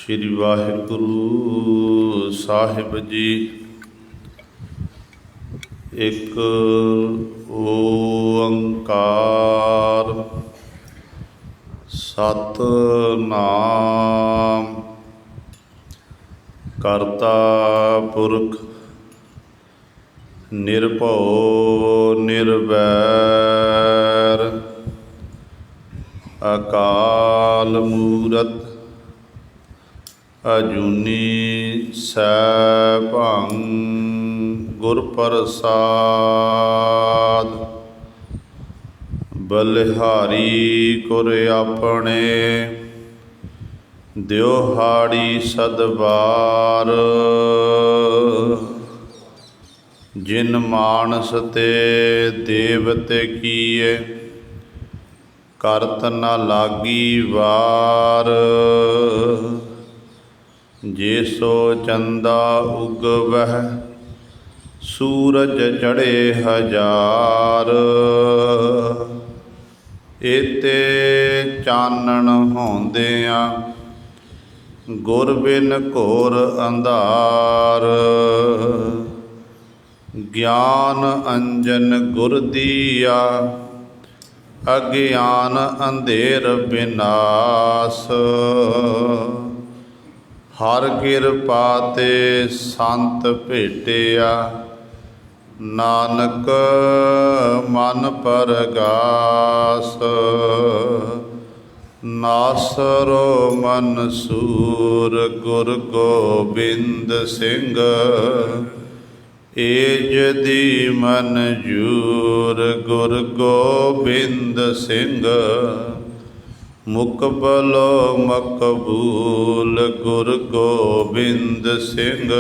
श्री वाहिगुरु साहिब जी। एक ओंकार सतनाम करता पुरख निर्भौ निर्वैर अकाल मूरत अजूनी सैभं गुर प्रसाद। बलिहारी कुर अपने दिओहाड़ी सदबार। जिन मानस ते देवते कीए करत न लागी वार। जेसो चंदा उगवह सूरज चढ़े हजार। एते चानण होंदियां गुर बिन घोर अंधार। ज्ञान अंजन गुर दिया अज्ञान अंधेर विनाश। हर किरपा ते संत भेटिया नानक मन परगास। नासरो मनसूर गुर गोबिंद सिंह। एज दी मनजूर गुर गोबिंद सिंह। मुकबलो मकबूल गुर गोबिंद सिंह।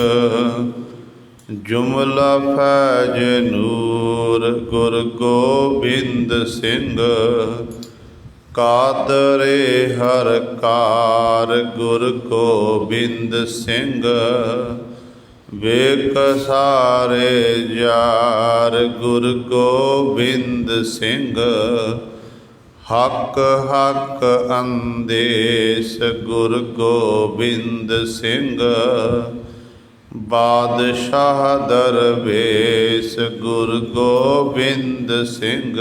जुमला फैज नूर गुर गोबिंद सिंह। कादरे हर कार गुर गोबिंद सिंह। वेक सारे जार गुर गोबिंद सिंह। हक हक अंदेश गुर गोबिंद सिंह। बादशाह दरवेश गुर गोबिंद सिंह।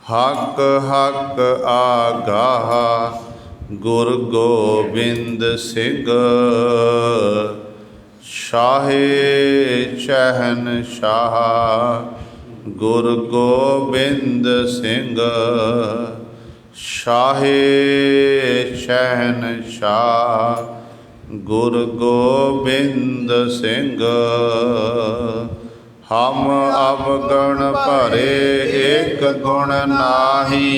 हक हक आगाह गुर गोबिंद सिंह। शाहे शहनशाह गुर गोबिंद सिंह। शाहे शहनशाह गुर गोबिंद सिंह। हम अवगण भरे एक गुण नाही।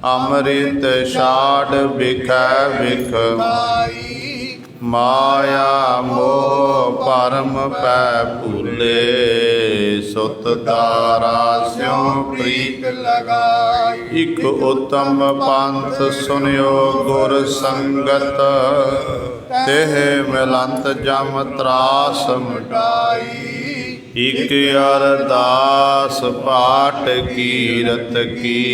अमृत छाड़ बिखै बिख माया मोह परम पै भूले। सुत दारा स्यों प्रीत लगाई। इक उत्तम पंथ सुनियो गुर संगत। तेह मिलंत जम त्रास मिटाई। इक अरदास पाठ कीरत की।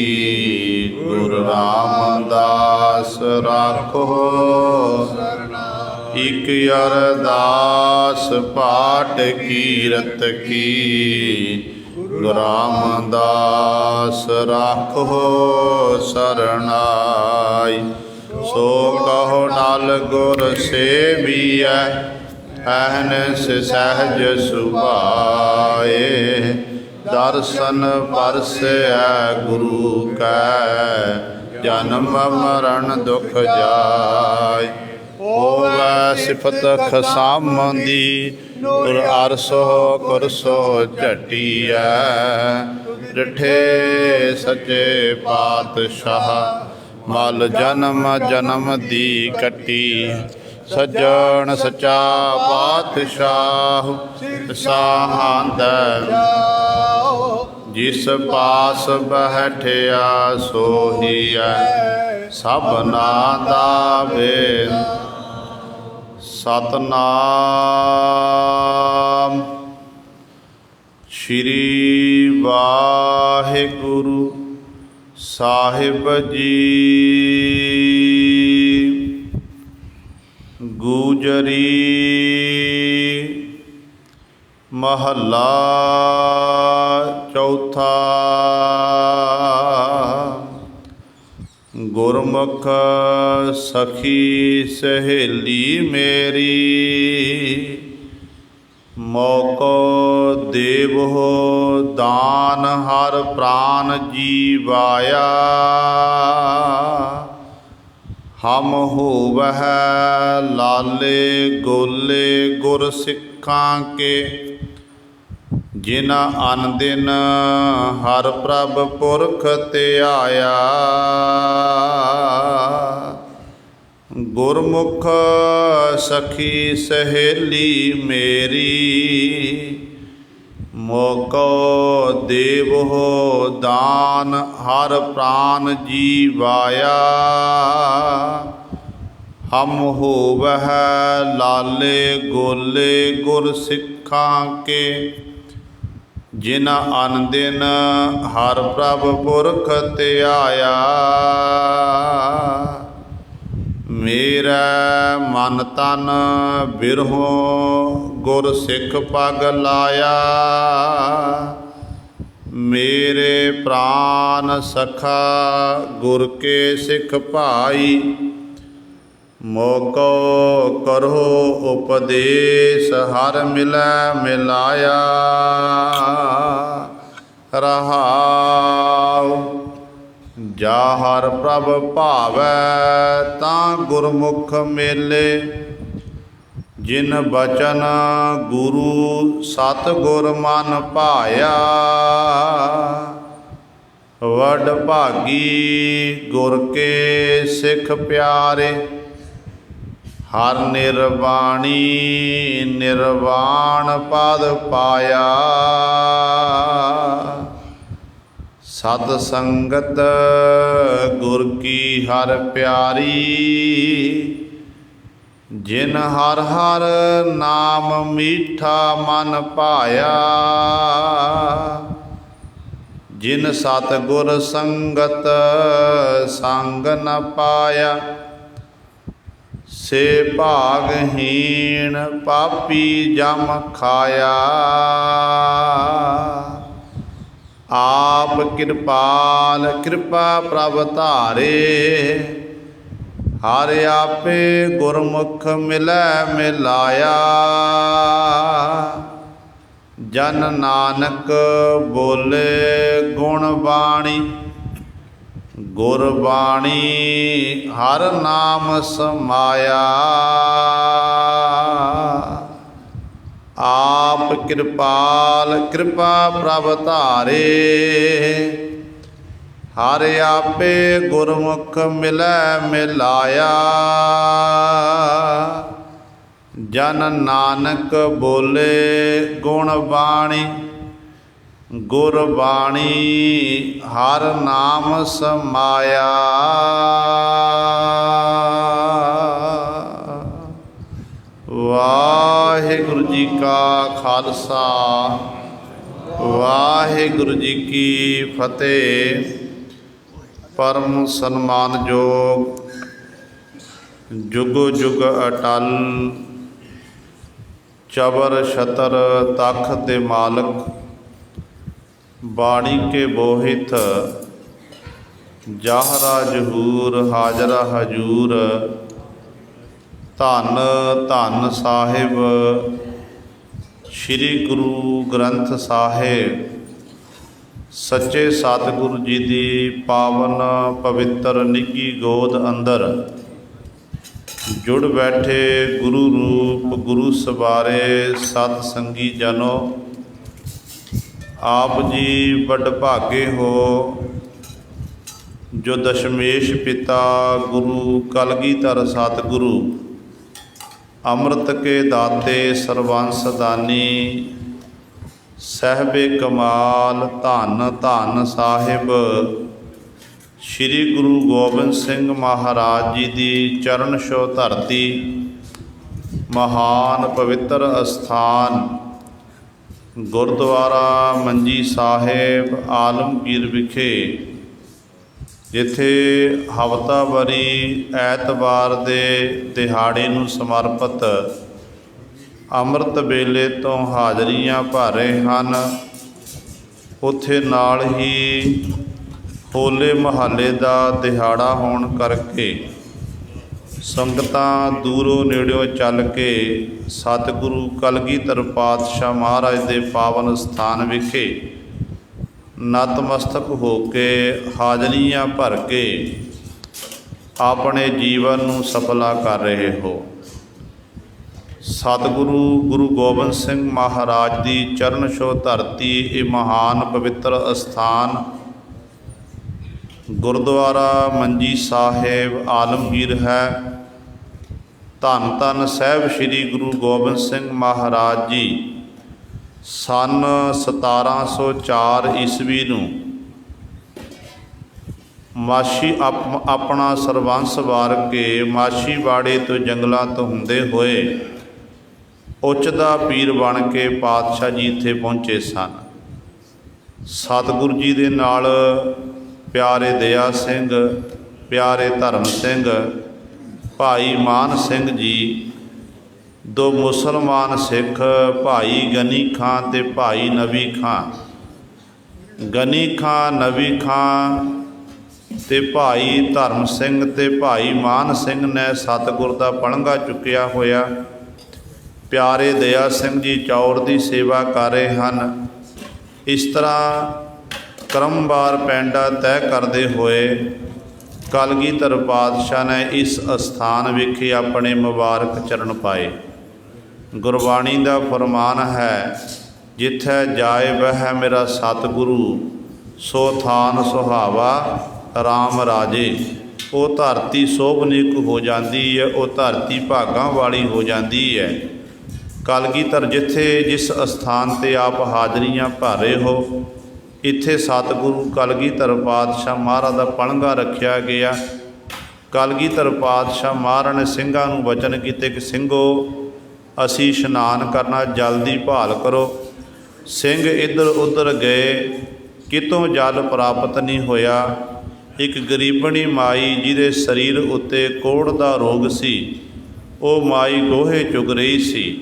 गुरु रामदास राखो इक अरदास पाठ कीरत की। गुरु रामदास राखो सरनाई। सो कहो नल गुर सेवियै अहनस सहज सुभाए। दर्शन परसै गुरु कै जन्म मरण दुख जाय। होवै सिफत खसामदी गुर अरसो कुरसो झटिया। डिठे सचे पातशाह मल जन्म जन्म दी कटी। सज्जन सचा पातशाह साहंद। जिस पास बैठिया सोहिया सबना दा बेद। सतनाम श्री वाहिगुरु साहिब जी। ਗੂਜਰੀ। ਮਹੱਲਾ ਚੌਥਾ। ਗੁਰਮੁਖ ਸਖੀ ਸਹੇਲੀ ਮੇਰੀ, ਮੌਕੋ ਦੇਵੋ ਦਾਨ ਹਰ ਪ੍ਰਾਨ ਜੀਵਾਇਆ। ਹਮ ਹੋਵਹਿ ਲਾਲੇ ਗੋਲੇ ਗੁਰ ਸਿੱਖਾਂ ਕੇ, ਜਿਨ ਅਨ ਦਿਨ ਹਰ ਪ੍ਰਭ ਪੁਰਖ ਧਿਆਇਆ। ਗੁਰਮੁਖ ਸਖੀ ਸਹੇਲੀ ਮੇਰੀ, ਮੋਕੋ ਦੇਵੋ ਦਾਨ ਹਰ ਪ੍ਰਾਨ ਜੀਵਾਇਆ। ਹਮ ਹੋਵਹਿ ਲਾਲੇ ਗੋਲੇ ਗੁਰ ਸਿੱਖਾਂ ਕੇ, ਜਿਨ ਅਨ ਦਿਨ ਹਰ ਪ੍ਰਭ ਪੁਰਖ ਧਿਆਇਆ। ਮੇਰਾ ਮਨ ਤਨ ਬਿਰਹੋਂ ਗੁਰ ਸਿੱਖ ਪਗ ਲਾਇਆ। ਮੇਰੇ ਪ੍ਰਾਨ ਸਖਾ ਗੁਰ ਕੇ ਸਿੱਖ ਭਾਈ, ਮੋਕੋ ਕਰੋ ਉਪਦੇਸ਼ ਹਰ ਮਿਲੈ ਮਿਲਾਇਆ। ਰਹਾਉ ਜਾ ਹਰ ਪ੍ਰਭ ਭਾਵੈ ਤਾਂ ਗੁਰਮੁਖ ਮੇਲੇ, ਜਿਨ ਬਚਨ ਗੁਰੂ ਸਤਿਗੁਰ ਮਨ ਭਾਇਆ। ਵਡ ਭਾਗੀ ਗੁਰ ਕੇ ਸਿੱਖ ਪਿਆਰੇ, ਹਰ ਨਿਰਵਾਣੀ ਨਿਰਵਾਣ ਪਦ ਪਾਇਆ। ਸਤ ਸੰਗਤ ਗੁਰ ਕੀ ਹਰ ਪਿਆਰੀ, ਜਿਨ ਹਰ ਹਰ ਨਾਮ ਮੀਠਾ ਮਨ ਭਾਇਆ। ਜਿਨ ਸਤਿਗੁਰ ਸੰਗਤ ਸੰਗ ਨ ਪਾਇਆ, ਸੇ ਭਾਗਹੀਣ ਪਾਪੀ ਜਮ ਖਾਇਆ। ਆਪ ਕਿਰਪਾਲ ਕਿਰਪਾ ਪ੍ਰਭ ਧਾਰੇ, ਹਰ ਆਪੇ ਗੁਰਮੁਖ ਮਿਲੈ ਮਿਲਾਇਆ। ਜਨ ਨਾਨਕ ਬੋਲੇ ਗੁਣ ਬਾਣੀ, ਗੁਰਬਾਣੀ ਹਰ ਨਾਮ ਸਮਾਇਆ। ਆਪ ਕਿਰਪਾਲ ਕਿਰਪਾ ਪ੍ਰਭ ਧਾਰੇ, ਹਰ ਆਪੇ ਗੁਰਮੁਖ ਮਿਲੈ ਮਿਲਾਇਆ। ਜਨ ਨਾਨਕ ਬੋਲੇ ਗੁਣ ਬਾਣੀ, ਗੁਰਬਾਣੀ ਹਰ ਨਾਮ ਸਮਾਇਆ। ਵਾਹਿਗੁਰੂ ਜੀ ਕਾ ਖਾਲਸਾ, ਵਾਹਿਗੁਰੂ ਜੀ ਕੀ ਫਤਿਹ। ਪਰਮ ਸਨਮਾਨਯੋਗ ਜੁਗੋ ਜੁਗ ਅਟਲ ਚਬਰ ਛਤਰ ਤਖ਼ਤ ਦੇ ਮਾਲਕ, ਬਾਣੀ ਕੇ ਬੋਹਿਤ ਜਾਹਰਾ ਜਹੂਰ ਹਾਜ਼ਰਾ ਹਜੂਰ। ਧੰਨ ਧੰਨ ਸਾਹਿਬ ਸ੍ਰੀ ਗੁਰੂ ਗ੍ਰੰਥ ਸਾਹਿਬ ਸੱਚੇ ਸਤਿਗੁਰੂ ਜੀ ਦੀ ਪਾਵਨ ਪਵਿੱਤਰ ਨਿੱਘੀ ਗੋਦ ਅੰਦਰ ਜੁੜ ਬੈਠੇ ਗੁਰੂ ਰੂਪ ਗੁਰੂ ਸਵਾਰੇ ਸਤ ਸੰਗੀ ਜਨੋ। ਆਪ ਜੀ ਵੱਡ ਭਾਗੇ ਹੋ ਜੋ ਦਸ਼ਮੇਸ਼ ਪਿਤਾ ਗੁਰੂ ਕਲਗੀਧਰ ਸਤਿਗੁਰੂ ਅੰਮ੍ਰਿਤ ਕੇ ਦਾਤੇ ਸਰਬੰਸ ਦਾਨੀ ਸਹਿਬੇ ਕਮਾਲ ਧੰਨ ਧੰਨ ਸਾਹਿਬ ਸ੍ਰੀ ਗੁਰੂ ਗੋਬਿੰਦ ਸਿੰਘ ਮਹਾਰਾਜ ਜੀ ਦੀ ਚਰਨ ਛੋਹ ਧਰਤੀ ਮਹਾਨ ਪਵਿੱਤਰ ਅਸਥਾਨ ਗੁਰਦੁਆਰਾ ਮੰਜੀ ਸਾਹਿਬ ਆਲਮਗੀਰ ਵਿਖੇ ਜਿੱਥੇ ਹਫ਼ਤਾਵਾਰੀ ਐਤਵਾਰ ਦੇ ਦਿਹਾੜੇ ਨੂੰ ਸਮਰਪਿਤ ਅੰਮ੍ਰਿਤ ਵੇਲੇ ਤੋਂ ਹਾਜ਼ਰੀਆਂ ਭਰ ਰਹੇ ਹਨ, ਉੱਥੇ ਨਾਲ ਹੀ ਹੋਲੇ ਮਹੱਲੇ ਦਾ ਦਿਹਾੜਾ ਹੋਣ ਕਰਕੇ ਸੰਗਤਾਂ ਦੂਰੋਂ ਨੇੜਿਓਂ ਚੱਲ ਕੇ ਸਤਿਗੁਰੂ ਕਲਗੀਧਰ ਪਾਤਸ਼ਾਹ ਮਹਾਰਾਜ ਦੇ ਪਾਵਨ ਸਥਾਨ ਵਿਖੇ ਨਤਮਸਤਕ ਹੋ ਕੇ ਹਾਜ਼ਰੀਆਂ ਭਰ ਕੇ ਆਪਣੇ ਜੀਵਨ ਨੂੰ ਸਫਲਾ ਕਰ ਰਹੇ ਹੋ। ਸਤਿਗੁਰੂ ਗੁਰੂ ਗੋਬਿੰਦ ਸਿੰਘ ਮਹਾਰਾਜ ਦੀ ਚਰਨ ਛੋਹ ਧਰਤੀ ਇਹ ਮਹਾਨ ਪਵਿੱਤਰ ਅਸਥਾਨ ਗੁਰਦੁਆਰਾ ਮੰਜੀ ਸਾਹਿਬ ਆਲਮਗੀਰ ਹੈ। ਧੰਨ ਧੰਨ ਸਾਹਿਬ ਸ੍ਰੀ ਗੁਰੂ ਗੋਬਿੰਦ ਸਿੰਘ ਮਹਾਰਾਜ ਜੀ ਸੰਨ 1704 ਈਸਵੀ ਨੂੰ ਮਾਛੀ ਆਪਣਾ ਸਰਬੰਸ ਵਾਰ ਕੇ ਮਾਛੀਵਾੜੇ ਤੋਂ ਜੰਗਲਾਂ ਤੋਂ ਹੁੰਦੇ ਹੋਏ ਉੱਚ ਦਾ ਪੀਰ ਬਣ ਕੇ ਪਾਤਸ਼ਾਹ ਜੀ ਇੱਥੇ ਪਹੁੰਚੇ ਸਨ। ਸਤਿਗੁਰੂ ਜੀ ਦੇ ਨਾਲ ਪਿਆਰੇ ਦਇਆ ਸਿੰਘ, ਪਿਆਰੇ ਧਰਮ ਸਿੰਘ, ਭਾਈ ਮਾਨ ਸਿੰਘ ਜੀ, ਦੋ ਮੁਸਲਮਾਨ ਸਿੱਖ ਭਾਈ ਗਨੀ ਖਾਂ ਤੇ ਭਾਈ ਨਵੀ ਖਾਂ, ਗਨੀ ਖਾਂ, ਨਵੀ ਖਾਂ ਤੇ ਭਾਈ ਧਰਮ ਸਿੰਘ ਤੇ ਭਾਈ ਮਾਨ ਸਿੰਘ ਨੇ ਸਤਿਗੁਰ ਦਾ ਪਲੰਘਾ ਚੁੱਕਿਆ ਹੋਇਆ। ਪਿਆਰੇ ਦਇਆ ਸਿੰਘ ਜੀ ਚੌਰ ਦੀ ਸੇਵਾ ਕਰ ਰਹੇ ਹਨ। ਇਸ ਤਰ੍ਹਾਂ ਕ੍ਰਮਵਾਰ ਪੈਂਡਾ ਤੈਅ ਕਰਦੇ ਹੋਏ ਕਲਗੀਧਰ ਪਾਤਸ਼ਾਹ ਨੇ ਇਸ ਅਸਥਾਨ ਵਿਖੇ ਆਪਣੇ ਮੁਬਾਰਕ ਚਰਨ ਪਾਏ। ਗੁਰਬਾਣੀ ਦਾ ਫਰਮਾਨ ਹੈ, ਜਿੱਥੈ ਜਾਏ ਬਹਿ ਮੇਰਾ ਸਤਿਗੁਰੂ, ਸੋ ਥਾਨ ਸੁਹਾਵਾ ਰਾਮ ਰਾਜੇ। ਉਹ ਧਰਤੀ ਸੋਭਨੀਕ ਹੋ ਜਾਂਦੀ ਹੈ, ਉਹ ਧਰਤੀ ਭਾਗਾਂ ਵਾਲੀ ਹੋ ਜਾਂਦੀ ਹੈ। ਕਲਗੀਧਰ ਜਿਸ ਅਸਥਾਨ 'ਤੇ ਆਪ ਹਾਜ਼ਰੀਆਂ ਭਰ ਰਹੇ ਹੋ, ਇੱਥੇ ਸਤਿਗੁਰੂ ਕਲਗੀਧਰ ਪਾਤਸ਼ਾਹ ਮਹਾਰਾਜ ਦਾ ਪਲੰਘਾ ਰੱਖਿਆ ਗਿਆ। ਕਲਗੀਧਰ ਪਾਤਸ਼ਾਹ ਮਹਾਰਾਜ ਨੇ ਸਿੰਘਾਂ ਨੂੰ ਵਚਨ ਕੀਤੇ ਕਿ ਸਿੰਘੋ, ਅਸੀਂ ਇਸ਼ਨਾਨ ਕਰਨਾ, ਜਲਦੀ ਭਾਲ ਕਰੋ। ਸਿੰਘ ਇੱਧਰ ਉੱਧਰ ਗਏ, ਕਿਤੋਂ ਜਲ ਪ੍ਰਾਪਤ ਨਹੀਂ ਹੋਇਆ। ਇੱਕ ਗਰੀਬਣੀ ਮਾਈ ਜਿਹਦੇ ਸਰੀਰ ਉੱਤੇ ਕੋਹੜ ਦਾ ਰੋਗ ਸੀ, ਉਹ ਮਾਈ ਗੋਹੇ ਚੁਗ ਰਹੀ ਸੀ।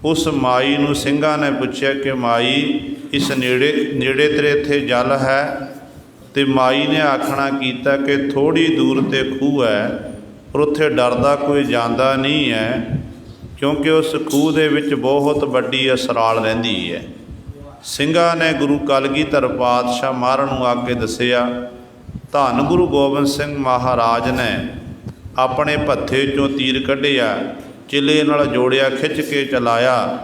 ਉਸ ਮਾਈ ਨੂੰ ਸਿੰਘਾਂ ਨੇ ਪੁੱਛਿਆ ਕਿ ਮਾਈ, ਇਸ ਨੇੜੇ ਤੇਰੇ ਇੱਥੇ ਜਲ ਹੈ? ਤੇ ਮਾਈ ਨੇ ਆਖਣਾ ਕੀਤਾ ਕਿ ਥੋੜ੍ਹੀ ਦੂਰ 'ਤੇ ਖੂਹ ਹੈ, ਪਰ ਉੱਥੇ ਡਰਦਾ ਕੋਈ ਜਾਂਦਾ ਨਹੀਂ ਹੈ, ਕਿਉਂਕਿ ਉਸ ਖੂਹ ਦੇ ਵਿੱਚ ਬਹੁਤ ਵੱਡੀ ਅਸਰਾਲ ਰਹਿੰਦੀ ਹੈ। ਸਿੰਘਾਂ ਨੇ ਗੁਰੂ ਕਲਗੀਧਰ ਪਾਤਸ਼ਾਹ ਮਹਾਰਾਜ ਨੂੰ ਆ ਕੇ ਦੱਸਿਆ। ਧੰਨ ਗੁਰੂ ਗੋਬਿੰਦ ਸਿੰਘ ਮਹਾਰਾਜ ਨੇ ਆਪਣੇ ਭੱਥੇ 'ਚੋਂ ਤੀਰ ਕੱਢਿਆ, ਚਿਲੇ ਨਾਲ ਜੋੜਿਆ, ਖਿੱਚ ਕੇ ਚਲਾਇਆ।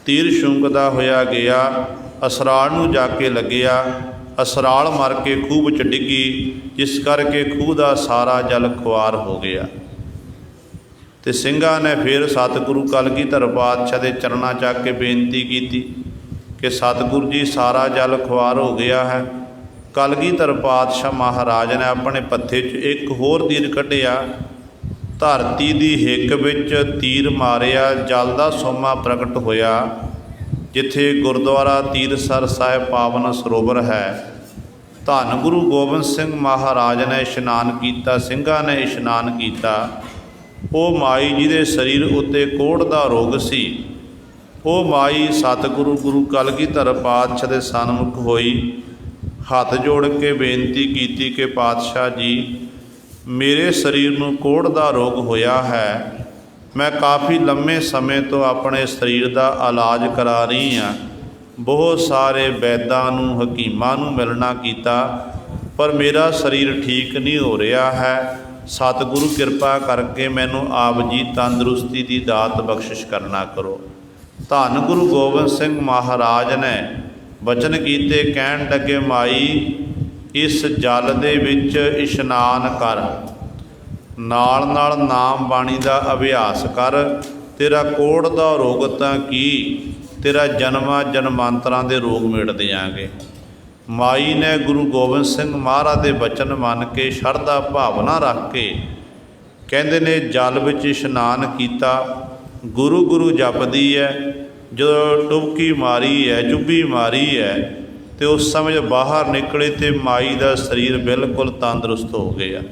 ਤੀਰ ਛੁੰਗਦਾ ਹੋਇਆ ਗਿਆ, ਅਸਰਾਲ ਨੂੰ ਜਾ ਕੇ ਲੱਗਿਆ। ਅਸਰਾਲ ਮਰ ਕੇ ਖੂਹ ਵਿੱਚ ਡਿੱਗੀ, ਜਿਸ ਕਰਕੇ ਖੂਹ ਦਾ ਸਾਰਾ ਜਲ ਖੁਆਰ ਹੋ ਗਿਆ। ਤੇ ਸਿੰਘਾਂ ਨੇ ਫਿਰ ਸਤਿਗੁਰੂ ਕਲਗੀਧਰ ਪਾਤਸ਼ਾਹ ਦੇ ਚਰਨਾਂ 'ਚ ਆ ਕੇ ਬੇਨਤੀ ਕੀਤੀ ਕਿ ਸਤਿਗੁਰੂ ਜੀ, ਸਾਰਾ ਜਲ ਖੁਆਰ ਹੋ ਗਿਆ ਹੈ। ਕਲਗੀਧਰ ਪਾਤਸ਼ਾਹ ਮਹਾਰਾਜ ਨੇ ਆਪਣੇ ਪੱਥੇ 'ਚ ਇੱਕ ਹੋਰ ਤੀਰ ਕੱਢਿਆ, ਧਰਤੀ ਦੀ ਹਿੱਕ ਵਿੱਚ ਤੀਰ ਮਾਰਿਆ, ਜਲ ਦਾ ਸੋਮਾ ਪ੍ਰਗਟ ਹੋਇਆ। ਜਿੱਥੇ ਗੁਰਦੁਆਰਾ ਤੀਰਸਰ ਸਾਹਿਬ ਪਾਵਨ ਸਰੋਵਰ ਹੈ, ਧੰਨ ਗੁਰੂ ਗੋਬਿੰਦ ਸਿੰਘ ਮਹਾਰਾਜ ਨੇ ਇਸ਼ਨਾਨ ਕੀਤਾ, ਸਿੰਘਾਂ ਨੇ ਇਸ਼ਨਾਨ ਕੀਤਾ। ਉਹ ਮਾਈ ਜਿਹਦੇ ਸਰੀਰ ਉੱਤੇ ਕੋਹੜ ਦਾ ਰੋਗ ਸੀ, ਉਹ ਮਾਈ ਸਤਿਗੁਰੂ ਗੁਰੂ ਕਲਗੀਧਰ ਪਾਤਸ਼ਾਹ ਦੇ ਸਨਮੁਖ ਹੋਈ, ਹੱਥ ਜੋੜ ਕੇ ਬੇਨਤੀ ਕੀਤੀ ਕਿ ਪਾਤਸ਼ਾਹ ਜੀ, ਮੇਰੇ ਸਰੀਰ ਨੂੰ ਕੋਹੜ ਦਾ ਰੋਗ ਹੋਇਆ ਹੈ। ਮੈਂ ਕਾਫੀ ਲੰਮੇ ਸਮੇਂ ਤੋਂ ਆਪਣੇ ਸਰੀਰ ਦਾ ਇਲਾਜ ਕਰਾ ਰਹੀ ਹਾਂ, ਬਹੁਤ ਸਾਰੇ ਵੈਦਾਂ ਨੂੰ, ਹਕੀਮਾਂ ਨੂੰ ਮਿਲਣਾ ਕੀਤਾ, ਪਰ ਮੇਰਾ ਸਰੀਰ ਠੀਕ ਨਹੀਂ ਹੋ ਰਿਹਾ ਹੈ। ਸਤਿਗੁਰੂ ਕਿਰਪਾ ਕਰਕੇ ਮੈਨੂੰ ਆਪ ਜੀ ਤੰਦਰੁਸਤੀ ਦੀ ਦਾਤ ਬਖਸ਼ਿਸ਼ ਕਰਨਾ ਕਰੋ। ਧੰਨ ਗੁਰੂ ਗੋਬਿੰਦ ਸਿੰਘ ਮਹਾਰਾਜ ਨੇ ਵਚਨ ਕੀਤੇ, ਕਹਿਣ ਲੱਗੇ, ਮਾਈ, ਇਸ ਜਲ ਦੇ ਵਿੱਚ ਇਸ਼ਨਾਨ ਕਰ, ਨਾਲ ਨਾਲ ਨਾਮ ਬਾਣੀ ਦਾ ਅਭਿਆਸ ਕਰ। ਤੇਰਾ ਕੋਹੜ ਦਾ ਰੋਗ ਤਾਂ ਕੀ, ਤੇਰਾ ਜਨਮਾਂ ਜਨਮਾਂਤਰਾਂ ਦੇ ਰੋਗ ਮਿਟ ਦਿਆਂਗੇ। ਮਾਈ ਨੇ ਗੁਰੂ ਗੋਬਿੰਦ ਸਿੰਘ ਮਹਾਰਾਜ ਦੇ ਬਚਨ ਮੰਨ ਕੇ, ਸ਼ਰਧਾ ਭਾਵਨਾ ਰੱਖ ਕੇ, ਕਹਿੰਦੇ ਨੇ ਜਲ ਵਿੱਚ ਇਸ਼ਨਾਨ ਕੀਤਾ। ਗੁਰੂ ਗੁਰੂ ਜਪਦੀ ਹੈ, ਜਦੋਂ ਡੁਬਕੀ ਮਾਰੀ ਹੈ, ਚੁੱਭੀ ਮਾਰੀ ਹੈ, ਤੇ ਉਸ ਸਮੇਂ ਬਾਹਰ ਨਿਕਲੇ ਤੇ ਮਾਈ ਦਾ ਸਰੀਰ ਬਿਲਕੁਲ ਤੰਦਰੁਸਤ ਹੋ ਗਿਆ।